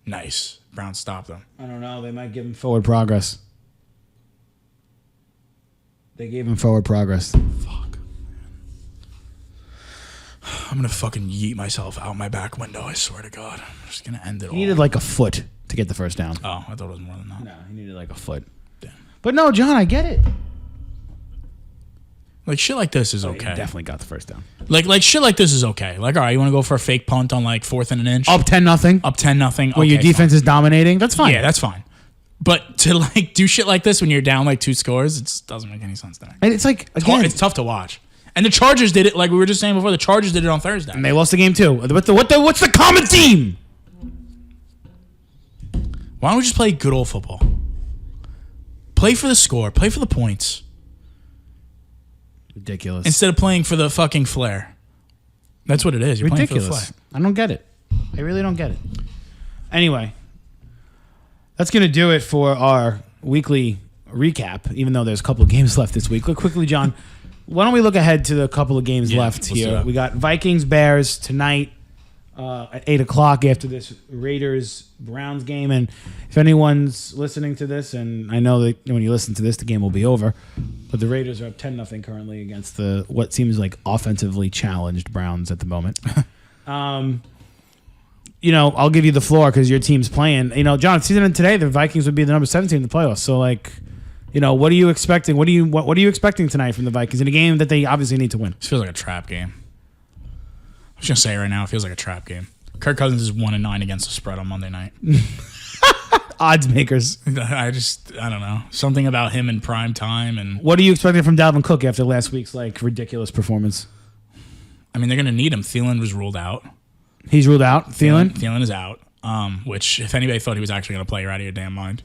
Nice. Browns stopped them. I don't know. They might give him forward progress. They gave him forward progress. Fuck. I'm going to fucking yeet myself out my back window, I swear to God. I'm just going to end it all. He needed like a foot to get the first down. Oh, I thought it was more than that. No, he needed like a foot. Damn. But no, John, I get it. Like, shit like this is okay. He definitely got the first down. Like shit like this is okay. Like, all right, you want to go for a fake punt on, 4th and an inch? Up 10-0. Up 10-0. Where your defense is dominating? That's fine. Yeah, that's fine. But to like do shit like this when you're down like 2 scores, it doesn't make any sense to me. And it's like, again, It's tough to watch. And the Chargers did it, like we were just saying before. The Chargers did it on Thursday. and they lost the game too. What's the common theme? Why don't we just play good old football? Play for the score. Play for the points. Ridiculous. Instead of playing for the fucking flair. That's what it is. You're playing for the flair. I don't get it. I really don't get it. Anyway, that's going to do it for our weekly recap, even though there's a couple of games left this week. Look quickly, John. Why don't we look ahead to the couple of games left here? We got Vikings, Bears tonight at 8 o'clock after this Raiders-Browns game. And if anyone's listening to this, and I know that when you listen to this, the game will be over, but the Raiders are up 10-0 currently against the what seems like offensively challenged Browns at the moment. I'll give you the floor because your team's playing. John, if season today, the Vikings would be the number 17 in the playoffs. So, what are you expecting? What are you expecting tonight from the Vikings in a game that they obviously need to win? This feels like a trap game. I'm just gonna say it right now, it feels like a trap game. Kirk Cousins is 1-9 against the spread on Monday night. Odds makers. I don't know. Something about him in prime time. And what are you expecting from Dalvin Cook after last week's ridiculous performance? I mean, they're gonna need him. Thielen was ruled out. He's ruled out. Thielen is out. Which if anybody thought he was actually gonna play, you're out of your damn mind.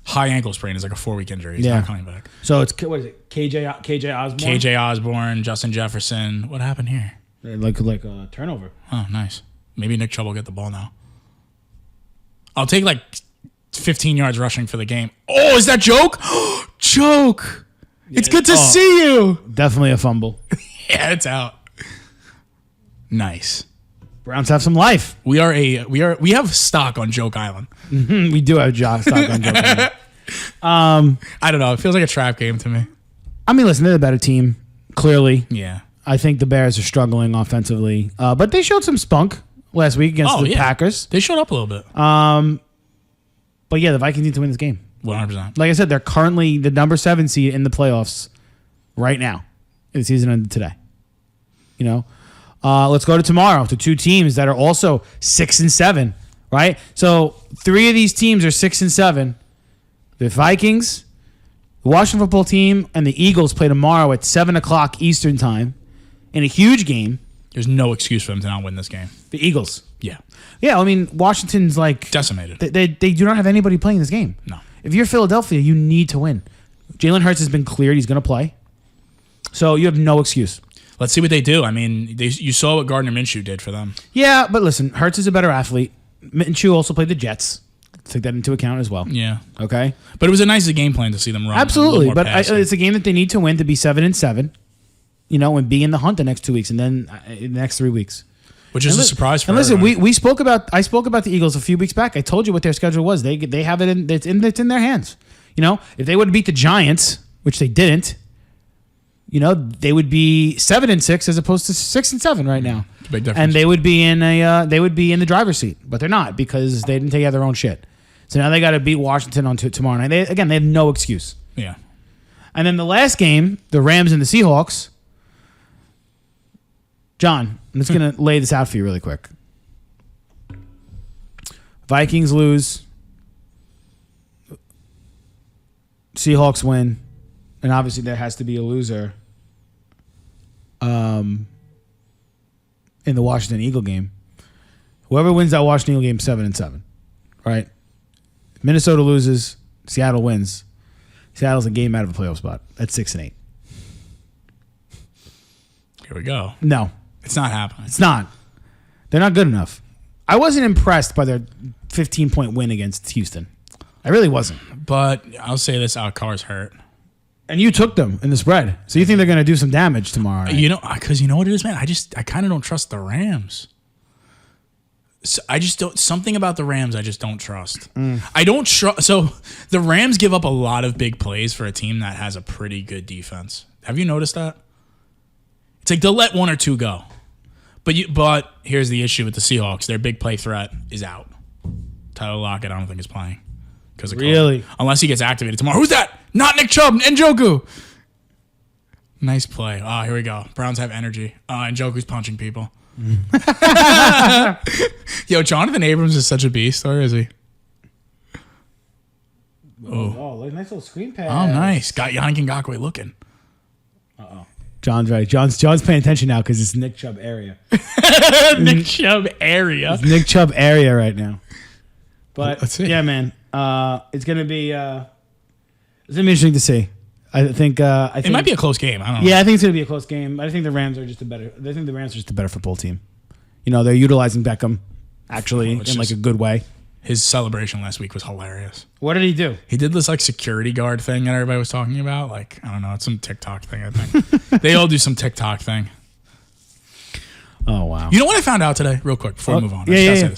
High ankle sprain is like a 4-week injury. He's not coming back. So it's what is it? KJ Osborne. KJ Osborne, Justin Jefferson. What happened here? Like a turnover. Oh, nice. Maybe Nick Chubb will get the ball now. I'll take 15 yards rushing for the game. Oh, is that joke? Joke. Yeah, it's good to see you. Definitely a fumble. Yeah, it's out. Nice. Browns have some life. We have stock on Joke Island. We do have stock on Joke Island. I don't know. It feels like a trap game to me. I mean, listen, they're the better team, clearly. Yeah. I think the Bears are struggling offensively, but they showed some spunk last week against the Packers. They showed up a little bit. But yeah, the Vikings need to win this game. 100%. Like I said, they're currently the number 7 seed in the playoffs right now. The season ended today. Let's go to tomorrow to 2 teams that are also 6-7, right? So 3 of these teams are 6-7. The Vikings, the Washington football team, and the Eagles play tomorrow at 7 o'clock Eastern time in a huge game. There's no excuse for them to not win this game. The Eagles. Yeah. Yeah, I mean, Washington's decimated. They do not have anybody playing this game. No. If you're Philadelphia, you need to win. Jalen Hurts has been cleared. He's going to play. So you have no excuse. Let's see what they do. I mean, you saw what Gardner Minshew did for them. Yeah, but listen, Hurts is a better athlete. Minshew also played the Jets. Take that into account as well. Yeah. Okay. But it was a nice game plan to see them run. Absolutely. But it's a game that they need to win to be 7-7, and be in the hunt the next 2 weeks and then the next 3 weeks. Which is a surprise for And listen, everyone. I spoke about the Eagles a few weeks back. I told you what their schedule was. They have it it's in their hands. If they would beat the Giants, which they didn't, they would be 7-6 as opposed to 6-7 right now. It's a big difference. And they would be in the driver's seat, but they're not because they didn't take out their own shit. So now they got to beat Washington on tomorrow night. They have no excuse. Yeah. And then the last game, the Rams and the Seahawks. John, I'm just going to lay this out for you really quick. Vikings lose. Seahawks win. And obviously there has to be a loser in the Washington Eagle game. Whoever wins that Washington Eagle game, 7-7. Right? If Minnesota loses, Seattle wins. Seattle's a game out of a playoff spot. That's 6-8. Here we go. No. It's not happening. It's not. They're not good enough. I wasn't impressed by their 15-point win against Houston. I really wasn't. But I'll say this, our car's hurt. And you took them in the spread. So you think they're going to do some damage tomorrow night? Because you know what it is, man? I kind of don't trust the Rams. So I just don't. Something about the Rams I just don't trust. I don't trust. So the Rams give up a lot of big plays for a team that has a pretty good defense. Have you noticed that? It's like they'll let 1 or 2 go. But here's the issue with the Seahawks. Their big play threat is out. Tyler Lockett, I don't think is playing. Really? Unless he gets activated tomorrow. Who's that? Not Nick Chubb. Njoku. Nice play. Oh, here we go. Browns have energy. Njoku's punching people. Yo, Jonathan Abrams is such a beast, or is he? Oh, nice little screen pass. Oh, nice. Got Yannick Ngakoue looking. John's right. John's paying attention now because it's Nick Chubb area. Nick Chubb area. It's Nick Chubb area right now. But Let's see. yeah, man, it's gonna be interesting to see. I think It might be a close game. I don't know. Yeah, I think it's gonna be a close game. I think the Rams are just a better football team. You know, they're utilizing Beckham actually in like a good way. His celebration last week was hilarious. What did he do? He did this like security guard thing that everybody was talking about. Like, I don't know, it's some TikTok thing, I think. They all do some TikTok thing. Oh wow. You know what I found out today? Real quick before we move on. Yeah.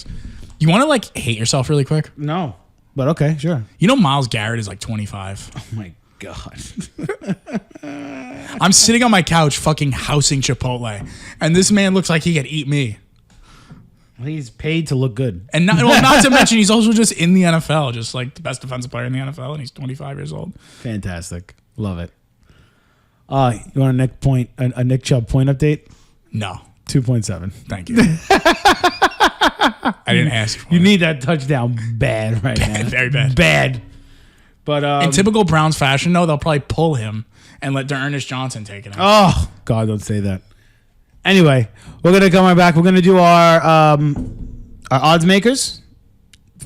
You want to like hate yourself really quick? No, but okay, sure. You know Myles Garrett is like 25. Oh my god. I'm sitting on my couch fucking housing Chipotle, and this man looks like he could eat me. He's paid to look good. And not to mention, he's also just in the NFL, just like the best defensive player in the NFL, and he's 25 years old. Fantastic. Love it. You want a Nick Chubb point update? No. 2.7. Thank you. I didn't ask for You it. need that touchdown bad right now. Very bad. Bad. But In typical Browns fashion, though, they'll probably pull him and let Ernest Johnson take it out. oh God, don't say that. Anyway, we're gonna come right back. We're gonna do our odds makers.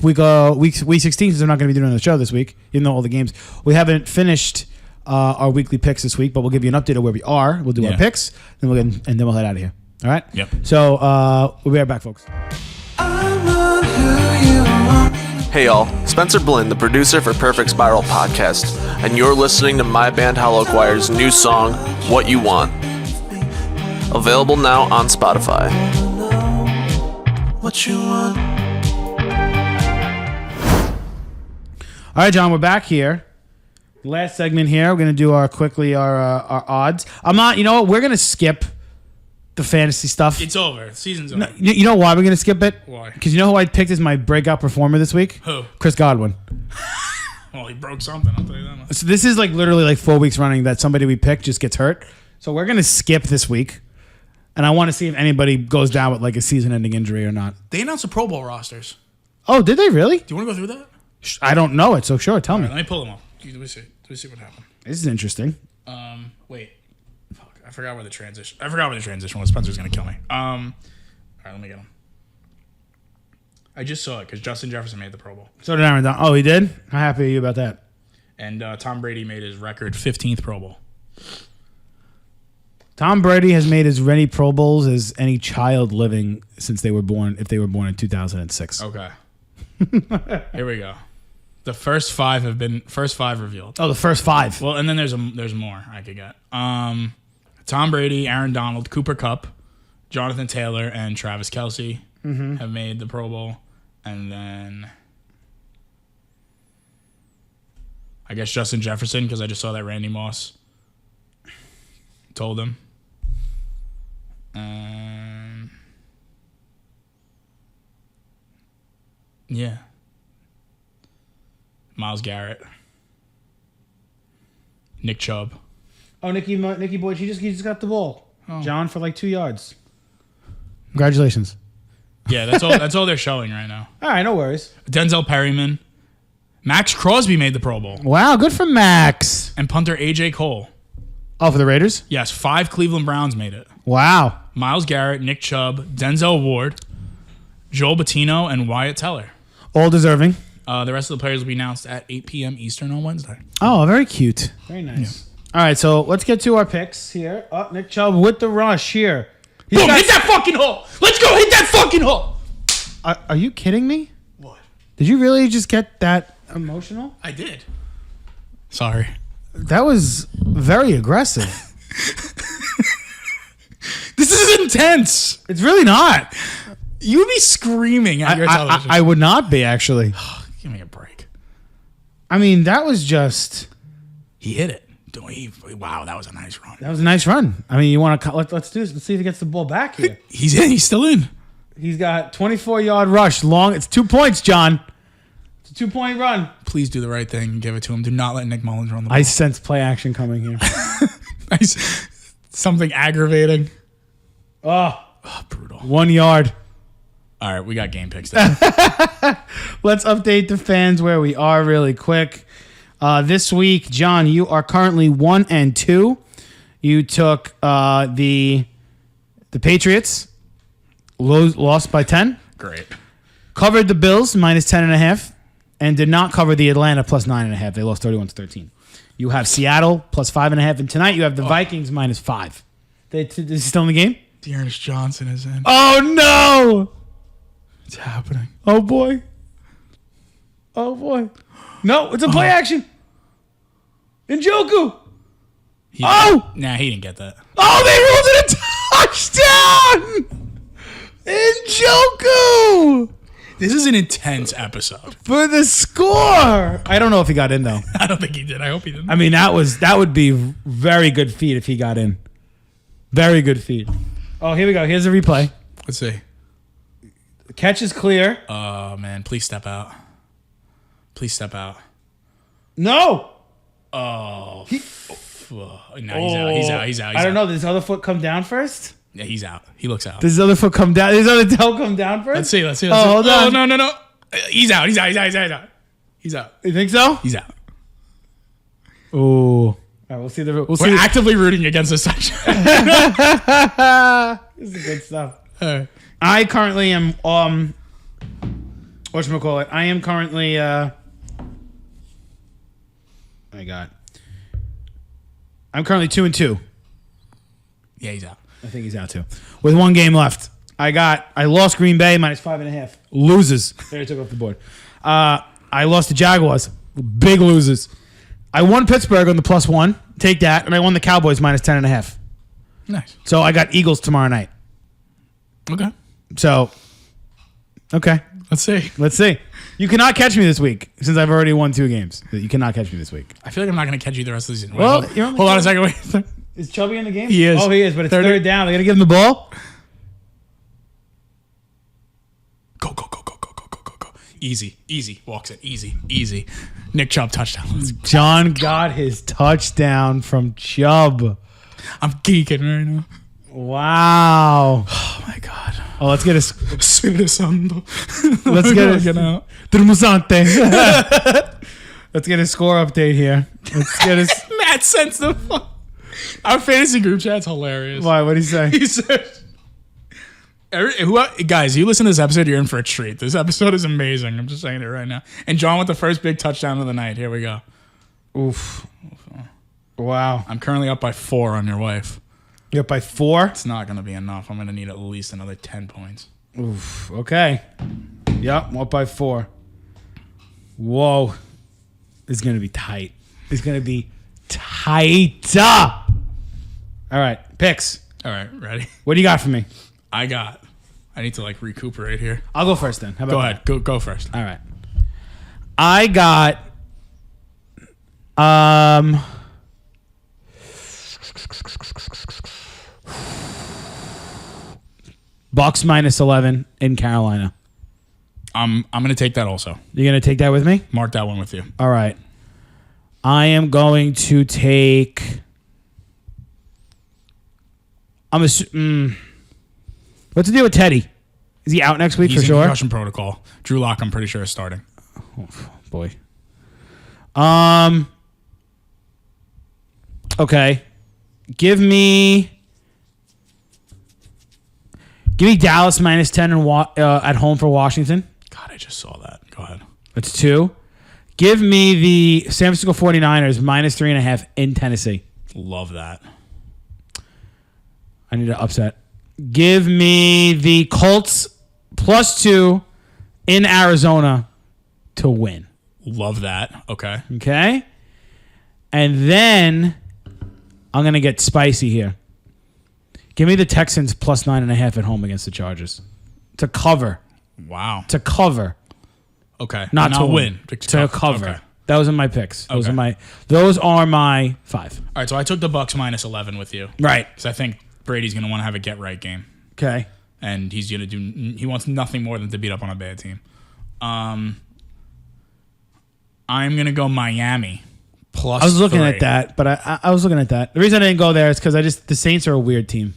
Week 16, since we're not gonna be doing the show this week, even though all the games. We haven't finished our weekly picks this week, but we'll give you an update of where we are. We'll do our picks, then we'll head out of here. All right. Yep. So we'll be right back, folks. Hey y'all, Spencer Blinn, the producer for Perfect Spiral Podcast, and you're listening to my band Hollow Choir's new song, What You Want. Available now on Spotify. What you want? All right, John, we're back here. Last segment here. We're gonna do our odds. I'm not. You know what? We're gonna skip the fantasy stuff. It's over. The season's over. You know why we're gonna skip it? Why? Because you know who I picked as my breakout performer this week? Who? Chris Godwin. Well, he broke something, I'll tell you that much. So this is like literally like 4 weeks running that somebody we picked just gets hurt. So we're gonna skip this week, and I want to see if anybody goes down with like a season-ending injury or not. They announced the Pro Bowl rosters. Oh, did they really? Do you want to go through that? I don't know it, so sure, tell me. Let me pull them up. Let me see what happened. This is interesting. Wait. Fuck. I forgot where the transition was. Spencer's going to kill me. All right, let me get him. I just saw it because Justin Jefferson made the Pro Bowl. So did Aaron Donald. Oh, he did? How happy are you about that? And Tom Brady made his record 15th Pro Bowl. Tom Brady has made as many Pro Bowls as any child living since they were born, if they were born in 2006. Okay. Here we go. The first five revealed. Oh, the first 5. Well, and then there's more I could get. Tom Brady, Aaron Donald, Cooper Kupp, Jonathan Taylor, and Travis Kelce have made the Pro Bowl. And then I guess Justin Jefferson, because I just saw that Randy Moss told him. Yeah. Myles Garrett. Nick Chubb. Oh, Nicky boy, he just got the ball. John for like 2 yards. Congratulations. Yeah, that's all they're showing right now. All right, no worries. Denzel Perryman. Max Crosby made the Pro Bowl. Wow, good for Max. And punter AJ Cole. Oh, for the Raiders? Yes, 5 Cleveland Browns made it. Wow. Myles Garrett, Nick Chubb, Denzel Ward, Joel Bettino, and Wyatt Teller. All deserving. The rest of the players will be announced at 8 p.m. Eastern on Wednesday. Oh, very cute. Very nice. Yeah. All right, so let's get to our picks here. Oh, Nick Chubb with the rush here. Boom, hit that fucking hole. Let's go hit that fucking hole. Are you kidding me? What? Did you really just get that emotional? I did. Sorry. That was very aggressive. This is intense. It's really not. You would be screaming at your television. I would not be, actually. Give me a break. I mean, that was just... He hit it. Wow, that was a nice run. That was a nice run. I mean, you want to... Let's do this. Let's see if he gets the ball back here. He's in. He's still in. He's got 24-yard rush. Long. It's 2 points, John. It's a 2-point run. Please do the right thing and give it to him. Do not let Nick Mullins run the ball. I sense play action coming here. Something aggravating. Oh, brutal. 1 yard. All right, we got game picks there. Let's update the fans where we are really quick. This week, John, you are currently 1-2. You took the Patriots, lost by 10. Great. Covered the Bills minus 10.5, and did not cover the Atlanta plus 9.5. They lost 31-13. You have Seattle plus 5.5, and tonight you have the Vikings minus 5. Is he still in the game? Dearness Johnson is in. Oh no! It's happening. Oh boy! Oh boy! No, it's a play action. Njoku. He didn't get that. Oh, they ruled it a touchdown! Njoku This is an intense episode. for the score. I don't know if he got in though. I don't think he did. I hope he didn't. I mean, that would be very good feat if he got in. Very good feat. Oh, here we go. Here's a replay. Let's see. The catch is clear. Oh, man. Please step out. Please step out. No. Oh. No, he's out. He's out. I don't know. Does his other foot come down first? Yeah, he's out. He looks out. Does his other foot come down? Does his other toe come down first? Let's see. Oh, hold on. No. He's out. He's out. You think so? He's out. Oh. All right, we'll see. We're actively rooting against this section. This is good stuff. All right. I currently am whatchamacallit? I am currently I'm currently 2-2. Yeah, he's out. I think he's out too. With one game left. I lost Green Bay minus 5.5. Loses. There he took off the board. I lost the Jaguars. Big losers. I won Pittsburgh on the +1. Take that. And I won the Cowboys minus 10.5. Nice. So I got Eagles tomorrow night. Okay. So, okay. Let's see. Let's see. You cannot catch me this week since I've already won 2 games. You cannot catch me this week. I feel like I'm not going to catch you the rest of the season. Well, Wait, you're only hold on a second. Wait. Is Chubby in the game? He is. Oh, he is, but it's Third- third down. They got to give him the ball. Go. Easy. Walks it. Easy. Nick Chubb touchdown. Let's go. John got his touchdown from Chubb. I'm geeking right now. Wow. Oh my god. Oh, let's get a Suicando. let's get out. a let's get a score update here. Let's get a Matt sends the our fantasy group chat's hilarious. why? What did he say? He said, guys, you listen to this episode, you're in for a treat. This episode is amazing. I'm just saying it right now. And John with the first big touchdown of the night. Here we go. Oof. Wow. I'm currently up by 4 on your wife. You're up by 4. It's not going to be enough. I'm going to need at least another 10 points. Oof. Okay. Yep. I'm up by 4. Whoa. It's gonna be tight. It's gonna be tight. All right. Picks. All right, ready? What do you got for me? I need to recuperate here. I'll go first then. How about Go ahead. Go first. All right. I got Bucks minus 11 in Carolina. I'm going to take that also. You're going to take that with me? Mark that one with you. All right. I am going to take what's the deal with Teddy? Is he out next week He's for in sure? concussion protocol. Drew Lock, I'm pretty sure, is starting. Oh, boy. Okay. Give me Dallas minus 10 at home for Washington. God, I just saw that. Go ahead. That's 2. Give me the San Francisco 49ers minus 3.5 in Tennessee. Love that. I need to upset. Give me the Colts +2 in Arizona to win. Love that. Okay. Okay? And then I'm going to get spicy here. Give me the Texans +9.5 at home against the Chargers. To cover. Wow. To cover. Okay. Not to win. To cover. Okay. Those are my picks. Those Okay. are my 5. All right, so I took the Bucks minus 11 with you. Right. Because I think Brady's going to want to have a get-right game. Okay. And he's going to he wants nothing more than to beat up on a bad team. I'm going to go Miami +3. I was looking at that, but I was looking at that. The reason I didn't go there is because the Saints are a weird team.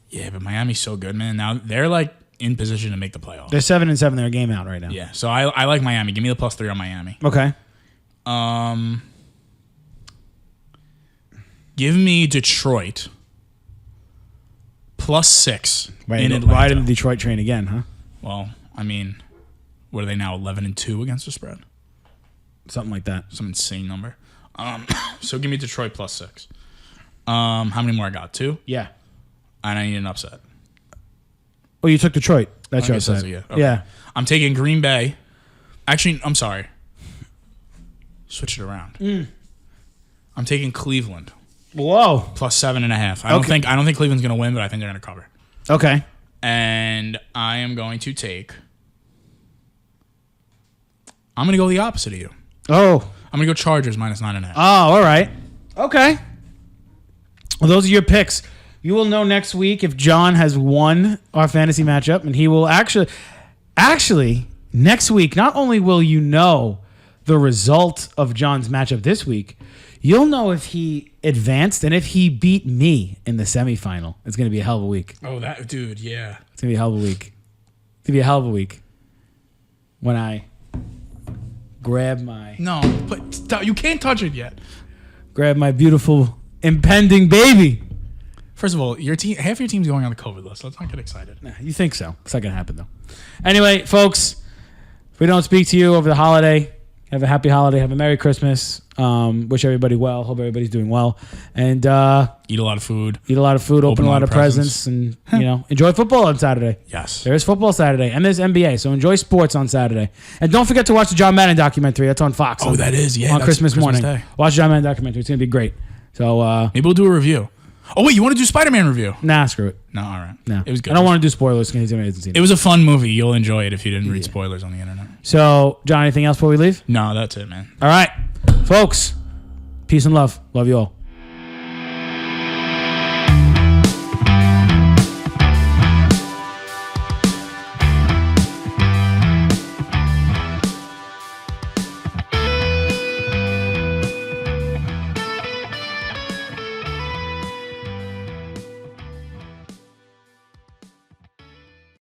Yeah, but Miami's so good, man. Now they're in position to make the playoffs. They're 7-7. They're a game out right now. Yeah, so I like Miami. Give me the +3 on Miami. Okay. Give me Detroit +6 in Atlanta. Riding the Detroit train again, huh? Well, I mean, what are they now? 11-2 against the spread. Something like that. Some insane number. So give me Detroit +6. How many more I got? 2? Yeah. And I need an upset. Oh, you took Detroit. That's your I guess that's upset. it, yeah. Okay. Yeah. I'm taking Green Bay. Actually, I'm sorry. Switch it around. I'm taking Cleveland Whoa. +7.5. I don't think Cleveland's gonna win, but I think they're gonna cover. Okay. And I am going to take. I'm gonna go the opposite of you. Oh. I'm gonna go Chargers -9.5. Oh, all right. Okay. Well, those are your picks. You will know next week if John has won our fantasy matchup, and he will actually next week. Not only will you know the result of John's matchup this week, you'll know if he advanced and if he beat me in the semifinal. It's going to be a hell of a week. Oh, that dude, yeah. It's going to be a hell of a week. It's going to be a hell of a week when I grab my but you can't touch it yet. beautiful impending baby. First of all, half your team's going on the COVID list. Let's not get excited. Nah, you think so? It's not going to happen, though. Anyway, folks, if we don't speak to you over the holiday, have a happy holiday. Have a Merry Christmas. Wish everybody well. Hope everybody's doing well. And eat a lot of food. Open a lot of presents. And, enjoy football on Saturday. Yes. There is football Saturday, and there's NBA, so enjoy sports on Saturday. And don't forget to watch the John Madden documentary. That's on Fox. Oh, that is, yeah. On that's Christmas morning. Day. Watch the John Madden documentary. It's going to be great. So maybe we'll do a review. Oh, wait, you want to do Spider-Man review? nah, screw it. No, all right. No. It was good. I don't want to do spoilers because he's seen It it. was a fun movie. You'll enjoy it if you didn't read spoilers on the internet. So, John, anything else before we leave? No, that's it, man. All right. Folks, peace and love. Love you all.